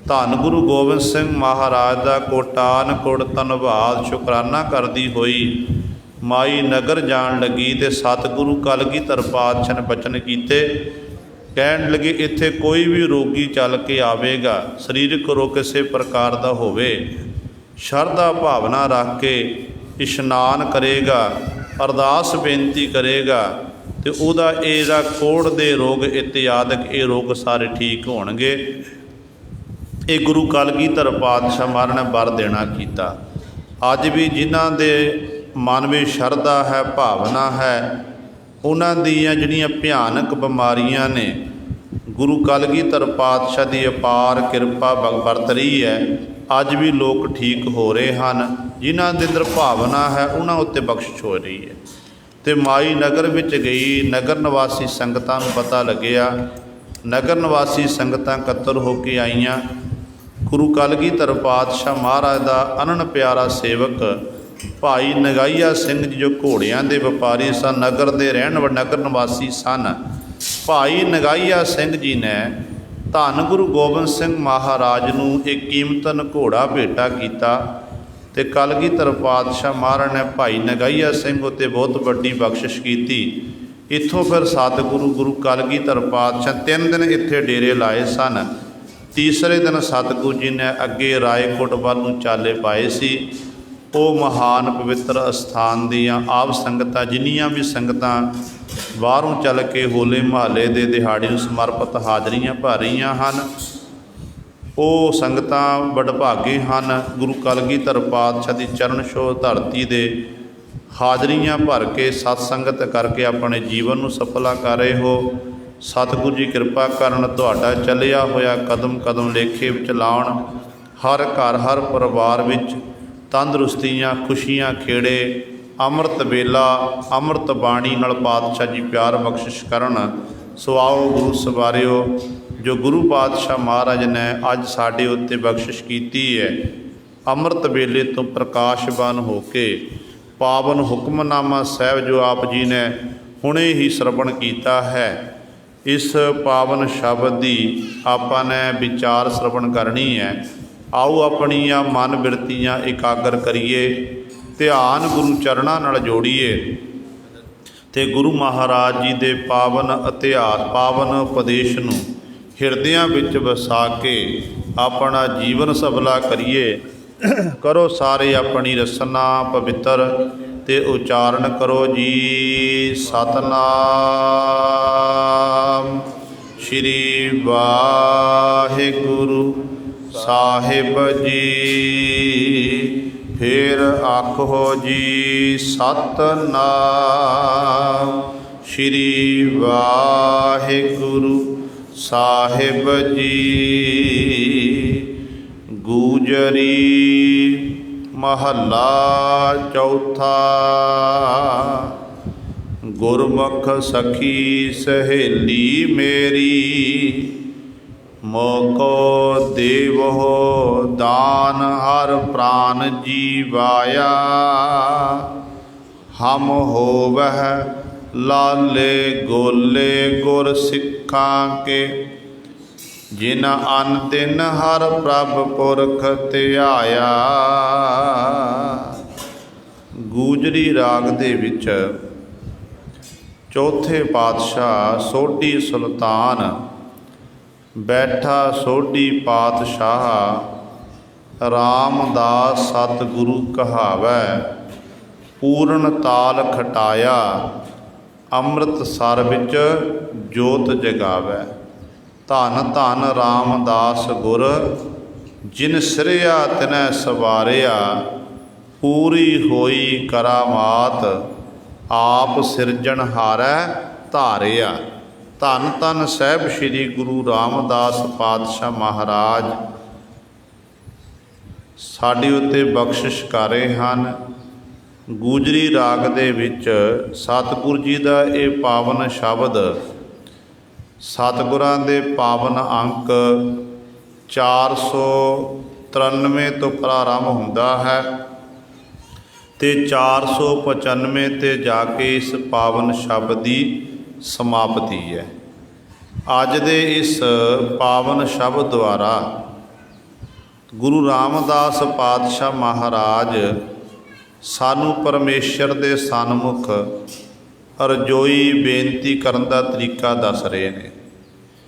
ਧੰਨ ਗੁਰੂ ਗੋਬਿੰਦ ਸਿੰਘ ਮਹਾਰਾਜ ਦਾ ਕੋਟਾਨ ਕੋਟ ਧੰਨਵਾਦ ਸ਼ੁਕਰਾਨਾ ਕਰਦੀ ਹੋਈ ਮਾਈ ਨਗਰ ਜਾਣ ਲੱਗੀ ਤੇ ਸਤਿਗੁਰੂ ਕਲਗੀਧਰ ਪਾਤਸ਼ਾਹ ਨੇ ਬਚਨ ਕੀਤੇ। ਕਹਿਣ ਲੱਗੇ ਇੱਥੇ ਕੋਈ ਵੀ ਰੋਗੀ ਚੱਲ ਕੇ ਆਵੇਗਾ, ਸਰੀਰਕ ਰੋਗ ਕਿਸੇ ਪ੍ਰਕਾਰ ਦਾ ਹੋਵੇ, ਸ਼ਰਧਾ ਭਾਵਨਾ ਰੱਖ ਕੇ ਇਸ਼ਨਾਨ ਕਰੇਗਾ, ਅਰਦਾਸ ਬੇਨਤੀ ਕਰੇਗਾ ਤੇ ਉਹਦਾ ਇਹ ਜਿਹੜਾ ਕੋੜ੍ਹ ਦੇ ਰੋਗ ਇਤਿਆਦਿਕ ਇਹ ਰੋਗ ਸਾਰੇ ਠੀਕ ਹੋਣਗੇ। ਇਹ ਗੁਰੂ ਕਲਗੀਧਰ ਪਾਤਸ਼ਾਹ ਮਹਾਰਾਜ ਨੇ ਵਰ ਦੇਣਾ ਕੀਤਾ। ਅੱਜ ਵੀ ਜਿਨ੍ਹਾਂ ਦੇ ਮਨ ਵਿੱਚ ਸ਼ਰਧਾ ਹੈ, ਭਾਵਨਾ ਹੈ, ਉਹਨਾਂ ਦੀਆਂ ਜਿਹੜੀਆਂ ਭਿਆਨਕ ਬਿਮਾਰੀਆਂ ਨੇ ਗੁਰੂ ਕਲਗੀਧਰ ਪਾਤਸ਼ਾਹ ਦੀ ਅਪਾਰ ਕਿਰਪਾ ਵਰਤ ਰਹੀ ਹੈ। ਅੱਜ ਵੀ ਲੋਕ ਠੀਕ ਹੋ ਰਹੇ ਹਨ। ਜਿਨ੍ਹਾਂ ਦੇ ਅੰਦਰ ਭਾਵਨਾ ਹੈ ਉਹਨਾਂ ਉੱਤੇ ਬਖਸ਼ਿਸ਼ ਹੋ ਰਹੀ ਹੈ। ਤੇ ਮਾਈ ਨਗਰ ਵਿੱਚ ਗਈ। ਨਗਰ ਨਿਵਾਸੀ ਸੰਗਤਾਂ ਨੂੰ ਪਤਾ ਲੱਗਿਆ। ਨਗਰ ਨਿਵਾਸੀ ਸੰਗਤਾਂ ਇਕੱਤਰ ਹੋ ਕੇ ਆਈਆਂ। ਗੁਰੂ ਕਲਗੀਧਰ ਪਾਤਸ਼ਾਹ ਮਹਾਰਾਜ ਦਾ ਅਨੰਨ ਪਿਆਰਾ ਸੇਵਕ ਭਾਈ ਨਗਾਈਆ ਸਿੰਘ ਜੀ ਜੋ ਘੋੜਿਆਂ ਦੇ ਵਪਾਰੀ ਸਨ, ਨਗਰ ਦੇ ਨਗਰ ਨਿਵਾਸੀ ਸਨ, ਭਾਈ ਨਗਾਈਆ ਸਿੰਘ ਜੀ ਨੇ ਧੰਨ ਗੁਰੂ ਗੋਬਿੰਦ ਸਿੰਘ ਮਹਾਰਾਜ ਨੂੰ ਇੱਕ ਕੀਮਤਨ ਘੋੜਾ ਭੇਟਾ ਕੀਤਾ ਤੇ ਕਲਗੀਧਰ ਪਾਤਸ਼ਾਹ ਮਹਾਰਾਜ ਨੇ ਭਾਈ ਨਗਾਈਆ ਸਿੰਘ ਉੱਤੇ ਬਹੁਤ ਵੱਡੀ ਬਖਸ਼ਿਸ਼ ਕੀਤੀ। ਇੱਥੋਂ ਫਿਰ ਸਤਿਗੁਰੂ ਗੁਰੂ ਕਲਗੀਧਰ ਪਾਤਸ਼ਾਹ 3 ਦਿਨ ਇੱਥੇ ਡੇਰੇ ਲਾਏ ਸਨ। ਤੀਸਰੇ ਦਿਨ ਸਤਿਗੁਰੂ ਜੀ ਨੇ ਅੱਗੇ ਰਾਏਕੋਟ ਵੱਲ ਨੂੰ ਚਾਲੇ ਪਾਏ ਸੀ। ਉਹ ਮਹਾਨ ਪਵਿੱਤਰ ਅਸਥਾਨ ਦੀਆਂ ਆਪ ਸੰਗਤਾਂ, ਜਿੰਨੀਆਂ ਵੀ ਸੰਗਤਾਂ ਬਾਹਰੋਂ ਚੱਲ ਕੇ ਹੋਲੇ ਮਹੱਲੇ ਦੇ ਦਿਹਾੜੇ ਨੂੰ ਸਮਰਪਿਤ ਹਾਜ਼ਰੀਆਂ ਭਰ ਰਹੀਆਂ ਹਨ, ਉਹ ਸੰਗਤਾਂ ਵਡਭਾਗੇ ਹਨ। ਗੁਰੂ ਕਲਗੀਧਰ ਪਾਤਸ਼ਾਹ ਦੀ ਚਰਨ ਛੋਹ ਧਰਤੀ ਦੇ ਹਾਜ਼ਰੀਆਂ ਭਰ ਕੇ ਸਤ ਸੰਗਤ ਕਰਕੇ ਆਪਣੇ ਜੀਵਨ ਨੂੰ ਸਫਲਾ ਕਰ ਰਹੇ ਹੋ। ਸਤਿਗੁਰੂ ਜੀ ਕਿਰਪਾ ਕਰਨ, ਤੁਹਾਡਾ ਚੱਲਿਆ ਹੋਇਆ ਕਦਮ ਕਦਮ ਲੇਖੇ ਵਿੱਚ ਲਾਉਣ। ਹਰ ਘਰ ਹਰ ਪਰਿਵਾਰ ਵਿੱਚ ਤੰਦਰੁਸਤੀਆਂ, ਖੁਸ਼ੀਆਂ, ਖੇੜੇ, ਅੰਮ੍ਰਿਤ ਵੇਲਾ, ਅੰਮ੍ਰਿਤ ਬਾਣੀ ਨਾਲ ਪਾਤਸ਼ਾਹ ਜੀ ਪਿਆਰ ਬਖਸ਼ਿਸ਼ ਕਰਨ। ਸੋ ਆਓ ਗੁਰੂ ਸਵਾਰਿਓ, ਜੋ ਗੁਰੂ ਪਾਤਸ਼ਾਹ ਮਹਾਰਾਜ ਨੇ ਅੱਜ ਸਾਡੇ ਉੱਤੇ ਬਖਸ਼ਿਸ਼ ਕੀਤੀ ਹੈ, ਅੰਮ੍ਰਿਤ ਵੇਲੇ ਤੋਂ ਪ੍ਰਕਾਸ਼ਵਾਨ ਹੋ ਕੇ ਪਾਵਨ ਹੁਕਮਨਾਮਾ ਸਾਹਿਬ ਜੋ ਆਪ ਜੀ ਨੇ ਹੁਣੇ ਹੀ ਸਰਵਣ ਕੀਤਾ ਹੈ, ਇਸ ਪਾਵਨ ਸ਼ਬਦ ਦੀ ਆਪਾਂ ਨੇ ਵਿਚਾਰ ਸਰਵਣ ਕਰਨੀ ਹੈ। ਆਓ ਆਪਣੀਆਂ ਮਨ ਬਿਰਤੀਆਂ ਇਕਾਗਰ ਕਰੀਏ, ਧਿਆਨ ਗੁਰੂ ਚਰਨਾਂ ਨਾਲ ਜੋੜੀਏ ਤੇ ਗੁਰੂ ਮਹਾਰਾਜ ਜੀ ਦੇ ਪਾਵਨ ਇਤਿਹਾਸ, ਪਾਵਨ ਉਪਦੇਸ਼ ਨੂੰ ਹਿਰਦਿਆਂ ਵਿੱਚ ਵਸਾ ਕੇ ਆਪਣਾ ਜੀਵਨ ਸਫਲਾ ਕਰੀਏ। ਕਰੋ ਸਾਰੇ ਆਪਣੀ ਰਸਨਾ ਪਵਿੱਤਰ ਤੇ ਉਚਾਰਨ ਕਰੋ ਜੀ ਸਤਨਾਮ ਸ਼੍ਰੀ ਵਾਹਿਗੁਰੂ ਸਾਹਿਬ ਜੀ। ਫਿਰ ਆਖੋ ਜੀ ਸਤਨਾਮ ਸ਼੍ਰੀ ਵਾਹਿਗੁਰੂ ਸਾਹਿਬ ਜੀ। ਗੂਜਰੀ ਮਹੱਲਾ ਚੌਥਾ। ਗੁਰਮੁਖ ਸਖੀ ਸਹੇਲੀ ਮੇਰੀ, ਮੋਕੋ ਦੇਵੋ ਦਾਨ ਹਰ ਪ੍ਰਾਨ ਜੀਵਾਇਆ। ਹਮ ਹੋਵਹਿ ਲਾਲੇ ਗੋਲੇ ਗੁਰ ਸਿੱਖਾਂ ਕੇ, ਜਿਨ ਅਨ ਦਿਨ ਹਰ ਪ੍ਰਭ ਪੁਰਖ ਧਿਆਇਆ। ਗੂਜਰੀ ਰਾਗ ਦੇ ਵਿੱਚ ਚੌਥੇ ਪਾਤਸ਼ਾਹ ਸੋਢੀ ਸੁਲਤਾਨ ਬੈਠਾ ਸੋਢੀ ਪਾਤਸ਼ਾਹ ਰਾਮਦਾਸ ਸਤਿਗੁਰੂ ਕਹਾਵੈ। ਪੂਰਨ ਤਾਲ ਖਟਾਇਆ ਅੰਮ੍ਰਿਤਸਰ ਵਿੱਚ ਜੋਤ ਜਗਾਵੈ। ਧੰਨ ਧੰਨ ਰਾਮਦਾਸ ਗੁਰ, ਜਿਨ ਸਿਰਿਆ ਤਿਨੈ ਸਵਾਰਿਆ। ਪੂਰੀ ਹੋਈ ਕਰਾਮਾਤ, ਆਪ ਸਿਰਜਣਹਾਰੈ ਧਾਰਿਆ। ਧੰਨ ਧੰਨ ਸਾਹਿਬ ਸ੍ਰੀ ਗੁਰੂ ਰਾਮਦਾਸ ਪਾਤਸ਼ਾਹ ਮਹਾਰਾਜ ਸਾਡੇ ਉੱਤੇ ਬਖਸ਼ਿਸ਼ ਕਰ ਰਹੇ ਹਨ। ਗੂਜਰੀ ਰਾਗ ਦੇ ਵਿੱਚ ਸਤਿਗੁਰੂ ਜੀ ਦਾ ਇਹ ਪਾਵਨ ਸ਼ਬਦ, ਸਤਿਗੁਰਾਂ ਦੇ ਪਾਵਨ ਅੰਕ 493 ਤੋਂ ਪ੍ਰਾਰੰਭ ਹੁੰਦਾ ਹੈ ਤੇ 495 ਤੇ ਜਾ ਕੇ ਇਸ ਪਾਵਨ ਸ਼ਬਦ ਦੀ ਸਮਾਪਤੀ ਹੈ। ਅੱਜ ਦੇ ਇਸ ਪਾਵਨ ਸ਼ਬਦ ਦੁਆਰਾ ਗੁਰੂ ਰਾਮਦਾਸ ਪਾਤਸ਼ਾਹ ਮਹਾਰਾਜ ਸਾਨੂੰ ਪਰਮੇਸ਼ਰ ਦੇ ਸਨਮੁਖ ਅਰਜ਼ੋਈ ਬੇਨਤੀ ਕਰਨ ਦਾ ਤਰੀਕਾ ਦੱਸ ਰਹੇ ਨੇ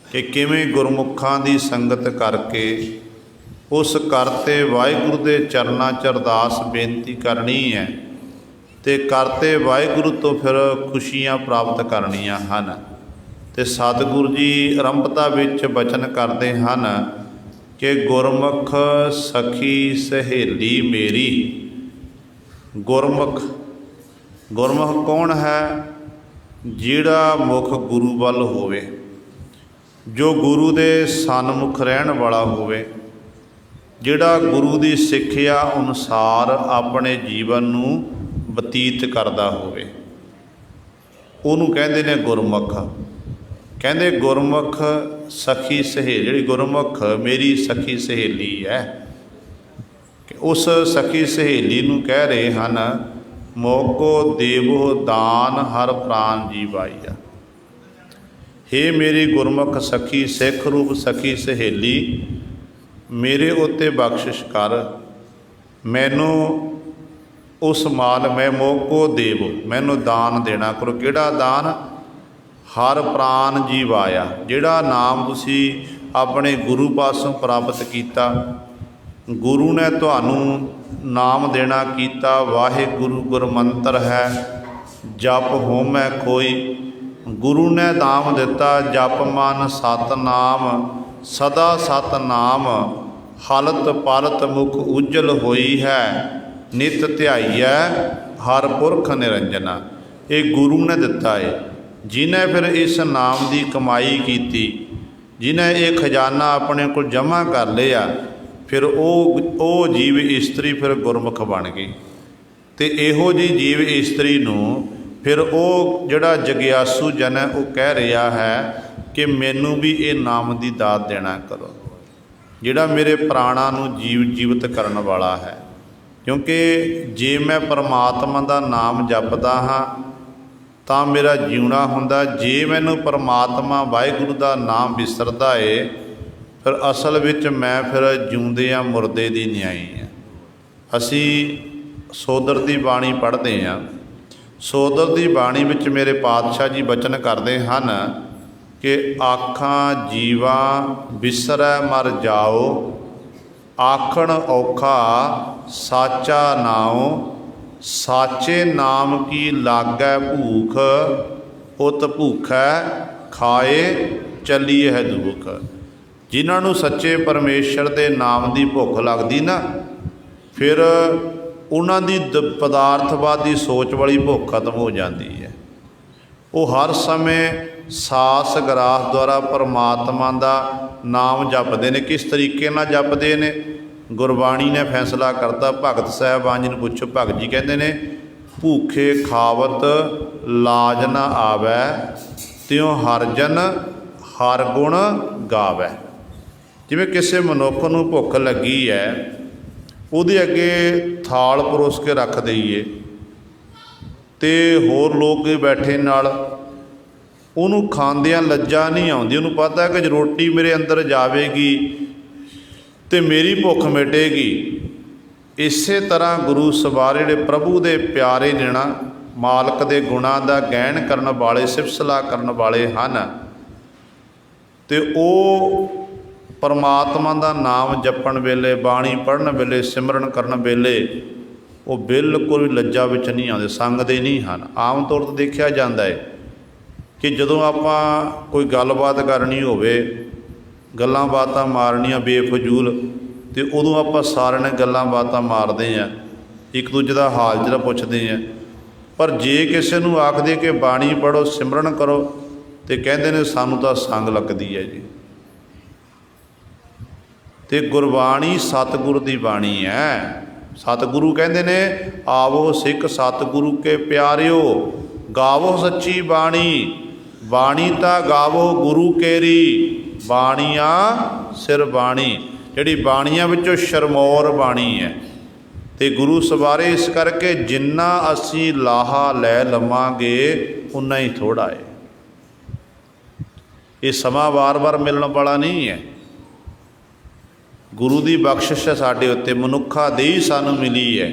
ਕਿ ਕਿਵੇਂ ਗੁਰਮੁਖਾਂ ਦੀ ਸੰਗਤ ਕਰਕੇ ਉਸ ਕਰਤੇ ਵਾਹਿਗੁਰੂ ਦੇ ਚਰਨਾਂ 'ਚ ਅਰਦਾਸ ਬੇਨਤੀ ਕਰਨੀ ਹੈ ਅਤੇ ਕਰਤੇ ਵਾਹਿਗੁਰੂ ਤੋਂ ਫਿਰ ਖੁਸ਼ੀਆਂ ਪ੍ਰਾਪਤ ਕਰਨੀਆਂ ਹਨ। ਅਤੇ ਸਤਿਗੁਰੂ ਜੀ ਆਰੰਭਤਾ ਵਿੱਚ ਬਚਨ ਕਰਦੇ ਹਨ ਕਿ ਗੁਰਮੁਖ ਸਖੀ ਸਹੇਲੀ ਮੇਰੀ। ਗੁਰਮੁਖ ਕੌਣ ਹੈ? ਜਿਹੜਾ ਮੁਖ ਗੁਰੂ ਵੱਲ ਹੋਵੇ, ਜੋ ਗੁਰੂ ਦੇ ਸਨਮੁਖ ਰਹਿਣ ਵਾਲਾ ਹੋਵੇ, ਜਿਹੜਾ ਗੁਰੂ ਦੀ ਸਿੱਖਿਆ ਅਨੁਸਾਰ ਆਪਣੇ ਜੀਵਨ ਨੂੰ ਬਤੀਤ ਕਰਦਾ ਹੋਵੇ, ਉਹਨੂੰ ਕਹਿੰਦੇ ਨੇ ਗੁਰਮੁਖ। ਕਹਿੰਦੇ ਗੁਰਮੁਖ ਸਖੀ ਸਹੇਲੀ, ਜਿਹੜੀ ਗੁਰਮੁਖ ਮੇਰੀ ਸਖੀ ਸਹੇਲੀ ਹੈ, ਉਸ ਸਖੀ ਸਹੇਲੀ ਨੂੰ ਕਹਿ ਰਹੇ ਹਨ ਮੋਕੋ ਦੇਵੋ ਦਾਨ ਹਰ ਪ੍ਰਾਨ ਜੀ ਪਾਈਆ। ਹੇ ਮੇਰੀ ਗੁਰਮੁਖ ਸਖੀ, ਸਿੱਖ ਰੂਪ ਸਖੀ ਸਹੇਲੀ, ਮੇਰੇ ਉੱਤੇ ਬਖਸ਼ਿਸ਼ ਕਰ, ਮੈਨੂੰ ਉਸ ਮਾਲ ਮੈਂ ਮੋਕੋ ਦੇਵ, ਮੈਨੂੰ ਦਾਨ ਦੇਣਾ ਕਰੋ। ਕਿਹੜਾ ਦਾਨ? ਹਰ ਪ੍ਰਾਨ ਜੀਵਾਇਆ, ਜਿਹੜਾ ਨਾਮ ਤੁਸੀਂ ਆਪਣੇ ਗੁਰੂ ਪਾਸੋਂ ਪ੍ਰਾਪਤ ਕੀਤਾ, ਗੁਰੂ ਨੇ ਤੁਹਾਨੂੰ ਨਾਮ ਦੇਣਾ ਕੀਤਾ। ਵਾਹਿਗੁਰੂ ਗੁਰਮੰਤਰ ਹੈ, ਜਪ ਹੋਮੈ ਕੋਈ। ਗੁਰੂ ਨੇ ਨਾਮ ਦਿੱਤਾ, ਜਪ ਮਨ ਸਤਨਾਮ, ਸਦਾ ਸਤਨਾਮ, ਹਲਤ ਪਲਤ ਮੁਖ ਉਜਲ ਹੋਈ ਹੈ, ਨਿਤ ਧਿਆਈਐ ਹਰ ਪੁਰਖ ਨਿਰੰਜਨਾ। ਇਹ ਗੁਰੂ ਨੇ ਦਿੱਤਾ ਹੈ। ਜਿਹਨੇ ਫਿਰ ਇਸ ਨਾਮ ਦੀ ਕਮਾਈ ਕੀਤੀ, ਜਿਹਨੇ ਇਹ ਖਜ਼ਾਨਾ ਆਪਣੇ ਕੋਲ ਜਮ੍ਹਾਂ ਕਰ ਲਿਆ, ਫਿਰ ਉਹ ਜੀਵ ਇਸਤਰੀ ਫਿਰ ਗੁਰਮੁਖ ਬਣ ਗਈ। ਅਤੇ ਇਹੋ ਜਿਹੀ ਜੀਵ ਇਸਤਰੀ ਨੂੰ ਫਿਰ ਉਹ ਜਿਹੜਾ ਜਗਿਆਸੂ ਜਨ ਹੈ ਉਹ ਕਹਿ ਰਿਹਾ ਹੈ ਕਿ ਮੈਨੂੰ ਵੀ ਇਹ ਨਾਮ ਦੀ ਦਾਤ ਦੇਣਾ ਕਰੋ, ਜਿਹੜਾ ਮੇਰੇ ਪ੍ਰਾਣਾਂ ਨੂੰ ਜੀਵਤ ਕਰਨ ਵਾਲਾ ਹੈ। ਕਿਉਂਕਿ ਜੇ ਮੈਂ ਪਰਮਾਤਮਾ ਦਾ ਨਾਮ ਜਪਦਾ ਹਾਂ ਤਾਂ ਮੇਰਾ ਜਿਉਣਾ ਹੁੰਦਾ। ਜੇ ਮੈਨੂੰ ਪਰਮਾਤਮਾ ਵਾਹਿਗੁਰੂ ਦਾ ਨਾਮ ਵਿਸਰਦਾ ਏ, ਫਿਰ ਅਸਲ ਵਿੱਚ ਮੈਂ ਫਿਰ ਜਿਉਂਦਿਆਂ ਮੁਰਦੇ ਦੀ ਨਿਆਈ ਹਾਂ। ਅਸੀਂ ਸੋਦਰ ਦੀ ਬਾਣੀ ਪੜ੍ਹਦੇ ਹਾਂ। ਸੋਦਰ ਦੀ ਬਾਣੀ ਵਿੱਚ ਮੇਰੇ ਪਾਤਸ਼ਾਹ ਜੀ ਬਚਨ ਕਰਦੇ ਹਨ ਕਿ ਆਖਾਂ ਜੀਵਾ ਵਿਸਰੈ ਮਰ ਜਾਓ, ਆਖਣ ਔਖਾ ਸਾਚਾ ਨਾਉ, ਸਾਚੇ ਨਾਮ ਕੀ ਲਾਗੈ ਭੂਖ, ਉਤ ਭੂਖੈ ਖਾਏ ਚੱਲੀਏ ਹੈ ਦੁਖ। ਜਿਨ੍ਹਾਂ ਨੂੰ ਸੱਚੇ ਪਰਮੇਸ਼ਰ ਦੇ ਨਾਮ ਦੀ ਭੁੱਖ ਲੱਗਦੀ ਨਾ, ਫਿਰ ਉਹਨਾਂ ਦੀ ਪਦਾਰਥਵਾਦੀ ਸੋਚ ਵਾਲੀ ਭੁੱਖ ਖਤਮ ਹੋ ਜਾਂਦੀ ਹੈ। ਉਹ ਹਰ ਸਮੇਂ ਸਾਸ ਗਰਾਸ ਦੁਆਰਾ ਪਰਮਾਤਮਾ ਦਾ ਨਾਮ ਜਪਦੇ ਨੇ। ਕਿਸ ਤਰੀਕੇ ਨਾਲ ਜਪਦੇ ਨੇ? ਗੁਰਬਾਣੀ ਨੇ ਫੈਸਲਾ ਕਰਤਾ। ਭਗਤ ਸਾਹਿਬਾਨ ਜੀ ਨੂੰ ਪੁੱਛੋ, ਭਗਤ ਜੀ ਕਹਿੰਦੇ ਨੇ ਭੂਖੇ ਖਾਵਤ ਲਾਜ ਨਾ ਆਵੈ, ਤਿਉ ਹਰ ਜਨ ਹਰ ਗੁਣ ਗਾਵੈ। ਜਿਵੇਂ ਕਿਸੇ ਮਨੁੱਖ ਨੂੰ ਭੁੱਖ ਲੱਗੀ ਹੈ, ਉਹਦੇ ਅੱਗੇ ਥਾਲ ਪਰੋਸ ਕੇ ਰੱਖ ਦਈਏ ਅਤੇ ਹੋਰ ਲੋਕ ਬੈਠੇ ਨਾਲ ਉਹਨੂੰ ਖਾਂਦਿਆਂ ਲੱਜਾ ਨਹੀਂ ਆਉਂਦੀ। ਉਹਨੂੰ ਪਤਾ ਕਿ ਜੇ ਰੋਟੀ ਮੇਰੇ ਅੰਦਰ ਜਾਵੇਗੀ ਅਤੇ ਮੇਰੀ ਭੁੱਖ ਮਿਟੇਗੀ। ਇਸੇ ਤਰ੍ਹਾਂ ਗੁਰੂ ਸਵਾਰੇ ਜਿਹੜੇ ਪ੍ਰਭੂ ਦੇ ਪਿਆਰੇ ਨੇ ਨਾ, ਮਾਲਕ ਦੇ ਗੁਣਾਂ ਦਾ ਗਹਿਣ ਕਰਨ ਵਾਲੇ, ਸਿਫਤ ਸਲਾਹ ਕਰਨ ਵਾਲੇ ਹਨ, ਅਤੇ ਉਹ ਪਰਮਾਤਮਾ ਦਾ ਨਾਮ ਜਪਣ ਵੇਲੇ, ਬਾਣੀ ਪੜ੍ਹਨ ਵੇਲੇ, ਸਿਮਰਨ ਕਰਨ ਵੇਲੇ ਉਹ ਬਿਲਕੁਲ ਵੀ ਲੱਜਾ ਵਿੱਚ ਨਹੀਂ ਆਉਂਦੇ, ਸੰਗਦੇ ਨਹੀਂ ਹਨ। ਆਮ ਤੌਰ 'ਤੇ ਦੇਖਿਆ ਜਾਂਦਾ ਹੈ ਕਿ ਜਦੋਂ ਆਪਾਂ ਕੋਈ ਗੱਲਬਾਤ ਕਰਨੀ ਹੋਵੇ, ਗੱਲਾਂ ਬਾਤਾਂ ਮਾਰਨੀਆਂ ਬੇਫਜ਼ੂਲ, ਅਤੇ ਉਦੋਂ ਆਪਾਂ ਸਾਰਿਆਂ ਨੇ ਗੱਲਾਂ ਬਾਤਾਂ ਮਾਰਦੇ ਹਾਂ, ਇੱਕ ਦੂਜੇ ਦਾ ਹਾਲ ਜਿਹੜਾ ਪੁੱਛਦੇ ਹਾਂ। ਪਰ ਜੇ ਕਿਸੇ ਨੂੰ ਆਖਦੇ ਕਿ ਬਾਣੀ ਪੜ੍ਹੋ, ਸਿਮਰਨ ਕਰੋ, ਅਤੇ ਕਹਿੰਦੇ ਨੇ ਸਾਨੂੰ ਤਾਂ ਸੰਗ ਲੱਗਦੀ ਹੈ ਜੀ। ਅਤੇ ਗੁਰਬਾਣੀ ਸਤਿਗੁਰ ਦੀ ਬਾਣੀ ਹੈ। ਸਤਿਗੁਰੂ ਕਹਿੰਦੇ ਨੇ ਆਵੋ ਸਿੱਖ ਸਤਿਗੁਰੂ ਕੇ ਪਿਆਰਿਓ, ਗਾਵੋ ਸੱਚੀ ਬਾਣੀ, ਬਾਣੀ ਤਾਂ ਗਾਵੋ ਗੁਰੂ ਕੇਰੀ, ਬਾਣੀਆਂ ਸਿਰ ਬਾਣੀ। ਜਿਹੜੀ ਬਾਣੀਆਂ ਵਿੱਚੋਂ ਸ਼ਰਮੌਰ ਬਾਣੀ ਹੈ। ਅਤੇ ਗੁਰੂ ਸਵਾਰੇ ਇਸ ਕਰਕੇ ਜਿੰਨਾ ਅਸੀਂ ਲਾਹਾ ਲੈ ਲਵਾਂਗੇ ਉਨਾ ਹੀ ਥੋੜ੍ਹਾ ਹੈ। ਇਹ ਸਮਾਂ ਵਾਰ-ਵਾਰ ਮਿਲਣ ਵਾਲਾ ਨਹੀਂ ਹੈ। ਗੁਰੂ ਦੀ ਬਖਸ਼ਿਸ਼ ਹੈ ਸਾਡੇ ਉੱਤੇ, ਮਨੁੱਖਾ ਦੇਹੀ ਸਾਨੂੰ ਮਿਲੀ ਹੈ।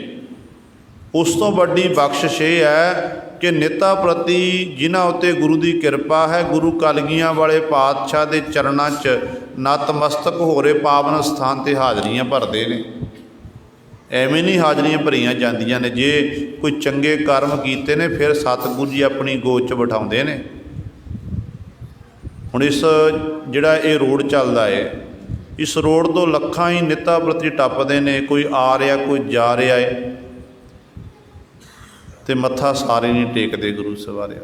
ਉਸ ਤੋਂ ਵੱਡੀ ਬਖਸ਼ਿਸ਼ ਇਹ ਹੈ ਕਿ ਨਿੱਤਾ ਪ੍ਰਤੀ ਜਿਨ੍ਹਾਂ ਉੱਤੇ ਗੁਰੂ ਦੀ ਕਿਰਪਾ ਹੈ, ਗੁਰੂ ਕਲਗੀਆਂ ਵਾਲੇ ਪਾਤਸ਼ਾਹ ਦੇ ਚਰਨਾਂ 'ਚ ਨਤਮਸਤਕ ਹੋ ਰਹੇ ਪਾਵਨ ਸਥਾਨ 'ਤੇ ਹਾਜ਼ਰੀਆਂ ਭਰਦੇ ਨੇ। ਐਵੇਂ ਨਹੀਂ ਹਾਜ਼ਰੀਆਂ ਭਰੀਆਂ ਜਾਂਦੀਆਂ ਨੇ। ਜੇ ਕੋਈ ਚੰਗੇ ਕਰਮ ਕੀਤੇ ਨੇ ਫਿਰ ਸਤਿਗੁਰੂ ਜੀ ਆਪਣੀ ਗੋਦ 'ਚ ਬਿਠਾਉਂਦੇ ਨੇ। ਹੁਣ ਇਸ ਜਿਹੜਾ ਇਹ ਰੋਡ ਚੱਲਦਾ ਹੈ, ਇਸ ਰੋਡ ਤੋਂ ਲੱਖਾਂ ਹੀ ਨਿੱਤਾ ਪ੍ਰਤੀ ਟੱਪਦੇ ਨੇ। ਕੋਈ ਆ ਰਿਹਾ, ਕੋਈ ਜਾ ਰਿਹਾ ਹੈ, ਅਤੇ ਮੱਥਾ ਸਾਰੇ ਨਹੀਂ ਟੇਕਦੇ ਗੁਰੂ ਸਵਾਰਿਆ।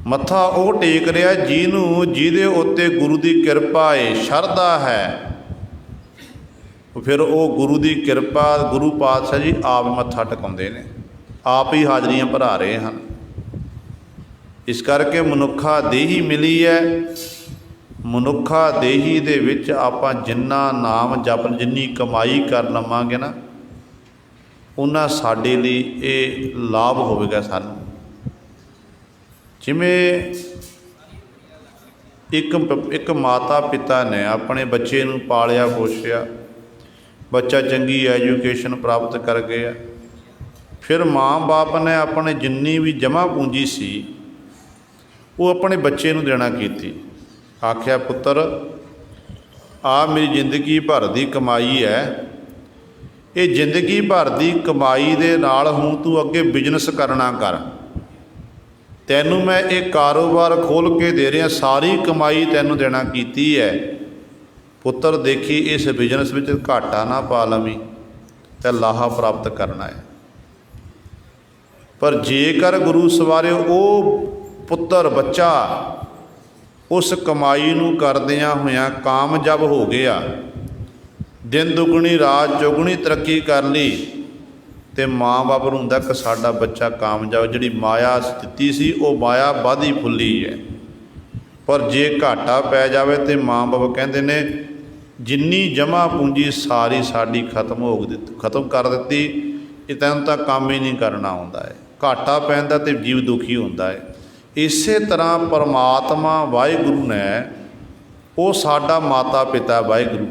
ਮੱਥਾ ਉਹ ਟੇਕ ਰਿਹਾ ਜਿਹਦੇ ਉੱਤੇ ਗੁਰੂ ਦੀ ਕਿਰਪਾ ਹੈ, ਸ਼ਰਧਾ ਹੈ। ਫਿਰ ਉਹ ਗੁਰੂ ਦੀ ਕਿਰਪਾ, ਗੁਰੂ ਪਾਤਸ਼ਾਹ ਜੀ ਆਪ ਮੱਥਾ ਟਿਕਾਉਂਦੇ ਨੇ, ਆਪ ਹੀ ਹਾਜ਼ਰੀਆਂ ਭਰਾ ਰਹੇ ਹਨ। ਇਸ ਕਰਕੇ ਮਨੁੱਖਾ ਦੇਹੀ ਮਿਲੀ ਹੈ। ਮਨੁੱਖਾ ਦੇਹੀ ਦੇ ਵਿੱਚ ਆਪਾਂ ਜਿੰਨਾ ਨਾਮ ਜਪ, ਜਿੰਨੀ ਕਮਾਈ ਕਰ ਲਵਾਂਗੇ ਨਾ, ਉਹਨਾਂ ਸਾਡੇ ਲਈ ਇਹ ਲਾਭ ਹੋਵੇਗਾ ਸਾਨੂੰ। ਜਿਵੇਂ ਇੱਕ ਮਾਤਾ ਪਿਤਾ ਨੇ ਆਪਣੇ ਬੱਚੇ ਨੂੰ ਪਾਲਿਆ ਪੋਸ਼ਿਆ, ਬੱਚਾ ਚੰਗੀ ਐਜੂਕੇਸ਼ਨ ਪ੍ਰਾਪਤ ਕਰ ਗਿਆ, ਫਿਰ ਮਾਂ ਬਾਪ ਨੇ ਆਪਣੇ ਜਿੰਨੀ ਵੀ ਜਮ੍ਹਾਂ ਪੂੰਜੀ ਸੀ ਉਹ ਆਪਣੇ ਬੱਚੇ ਨੂੰ ਦੇਣਾ ਕੀਤੀ। ਆਖਿਆ, ਪੁੱਤਰ ਆ ਮੇਰੀ ਜ਼ਿੰਦਗੀ ਭਰ ਦੀ ਕਮਾਈ ਹੈ, ਇਹ ਜ਼ਿੰਦਗੀ ਭਰ ਦੀ ਕਮਾਈ ਦੇ ਨਾਲ ਹੁਣ ਤੂੰ ਅੱਗੇ ਬਿਜ਼ਨਸ ਕਰਨਾ ਕਰ। ਤੈਨੂੰ ਮੈਂ ਇਹ ਕਾਰੋਬਾਰ ਖੋਲ੍ਹ ਕੇ ਦੇ ਰਿਹਾ, ਸਾਰੀ ਕਮਾਈ ਤੈਨੂੰ ਦੇਣਾ ਕੀਤੀ ਹੈ। ਪੁੱਤਰ ਦੇਖੀ ਇਸ ਬਿਜ਼ਨਸ ਵਿੱਚ ਘਾਟਾ ਨਾ ਪਾ ਲਵੀਂ ਅਤੇ ਲਾਹਾ ਪ੍ਰਾਪਤ ਕਰਨਾ ਹੈ। ਪਰ ਜੇਕਰ ਗੁਰੂ ਸਵਾਰਿਓ ਉਹ ਪੁੱਤਰ ਬੱਚਾ ਉਸ ਕਮਾਈ ਨੂੰ ਕਰਦਿਆਂ ਹੋਇਆਂ ਕਾਮਯਾਬ ਹੋ ਗਿਆ, ਦਿਨ ਦੁੱਗਣੀ ਰਾਤ ਚੌਗੁਣੀ ਤਰੱਕੀ ਕਰ ਲਈ, ਅਤੇ ਮਾਂ ਬਾਪ ਨੂੰ ਹੁੰਦਾ ਕਿ ਸਾਡਾ ਬੱਚਾ ਕਾਮਯਾਬ, ਜਿਹੜੀ ਮਾਇਆ ਦਿੱਤੀ ਸੀ ਉਹ ਮਾਇਆ ਵਧੀ ਫੁੱਲੀ ਹੈ। ਪਰ ਜੇ ਘਾਟਾ ਪੈ ਜਾਵੇ ਤਾਂ ਮਾਂ ਬਾਪ ਕਹਿੰਦੇ ਨੇ ਜਿੰਨੀ ਜਮ੍ਹਾਂ ਪੂੰਜੀ ਸਾਰੀ ਸਾਡੀ ਖਤਮ ਕਰ ਦਿੱਤੀ, ਇਹ ਤੈਨੂੰ ਤਾਂ ਕੰਮ ਹੀ ਨਹੀਂ ਕਰਨਾ ਆਉਂਦਾ ਹੈ। ਘਾਟਾ ਪੈਂਦਾ ਅਤੇ ਜੀਵ ਦੁਖੀ ਹੁੰਦਾ ਹੈ। ਇਸੇ ਤਰ੍ਹਾਂ ਪਰਮਾਤਮਾ ਵਾਹਿਗੁਰੂ ਨੇ, ਉਹ ਸਾਡਾ ਮਾਤਾ ਪਿਤਾ ਵਾਹਿਗੁਰੂ,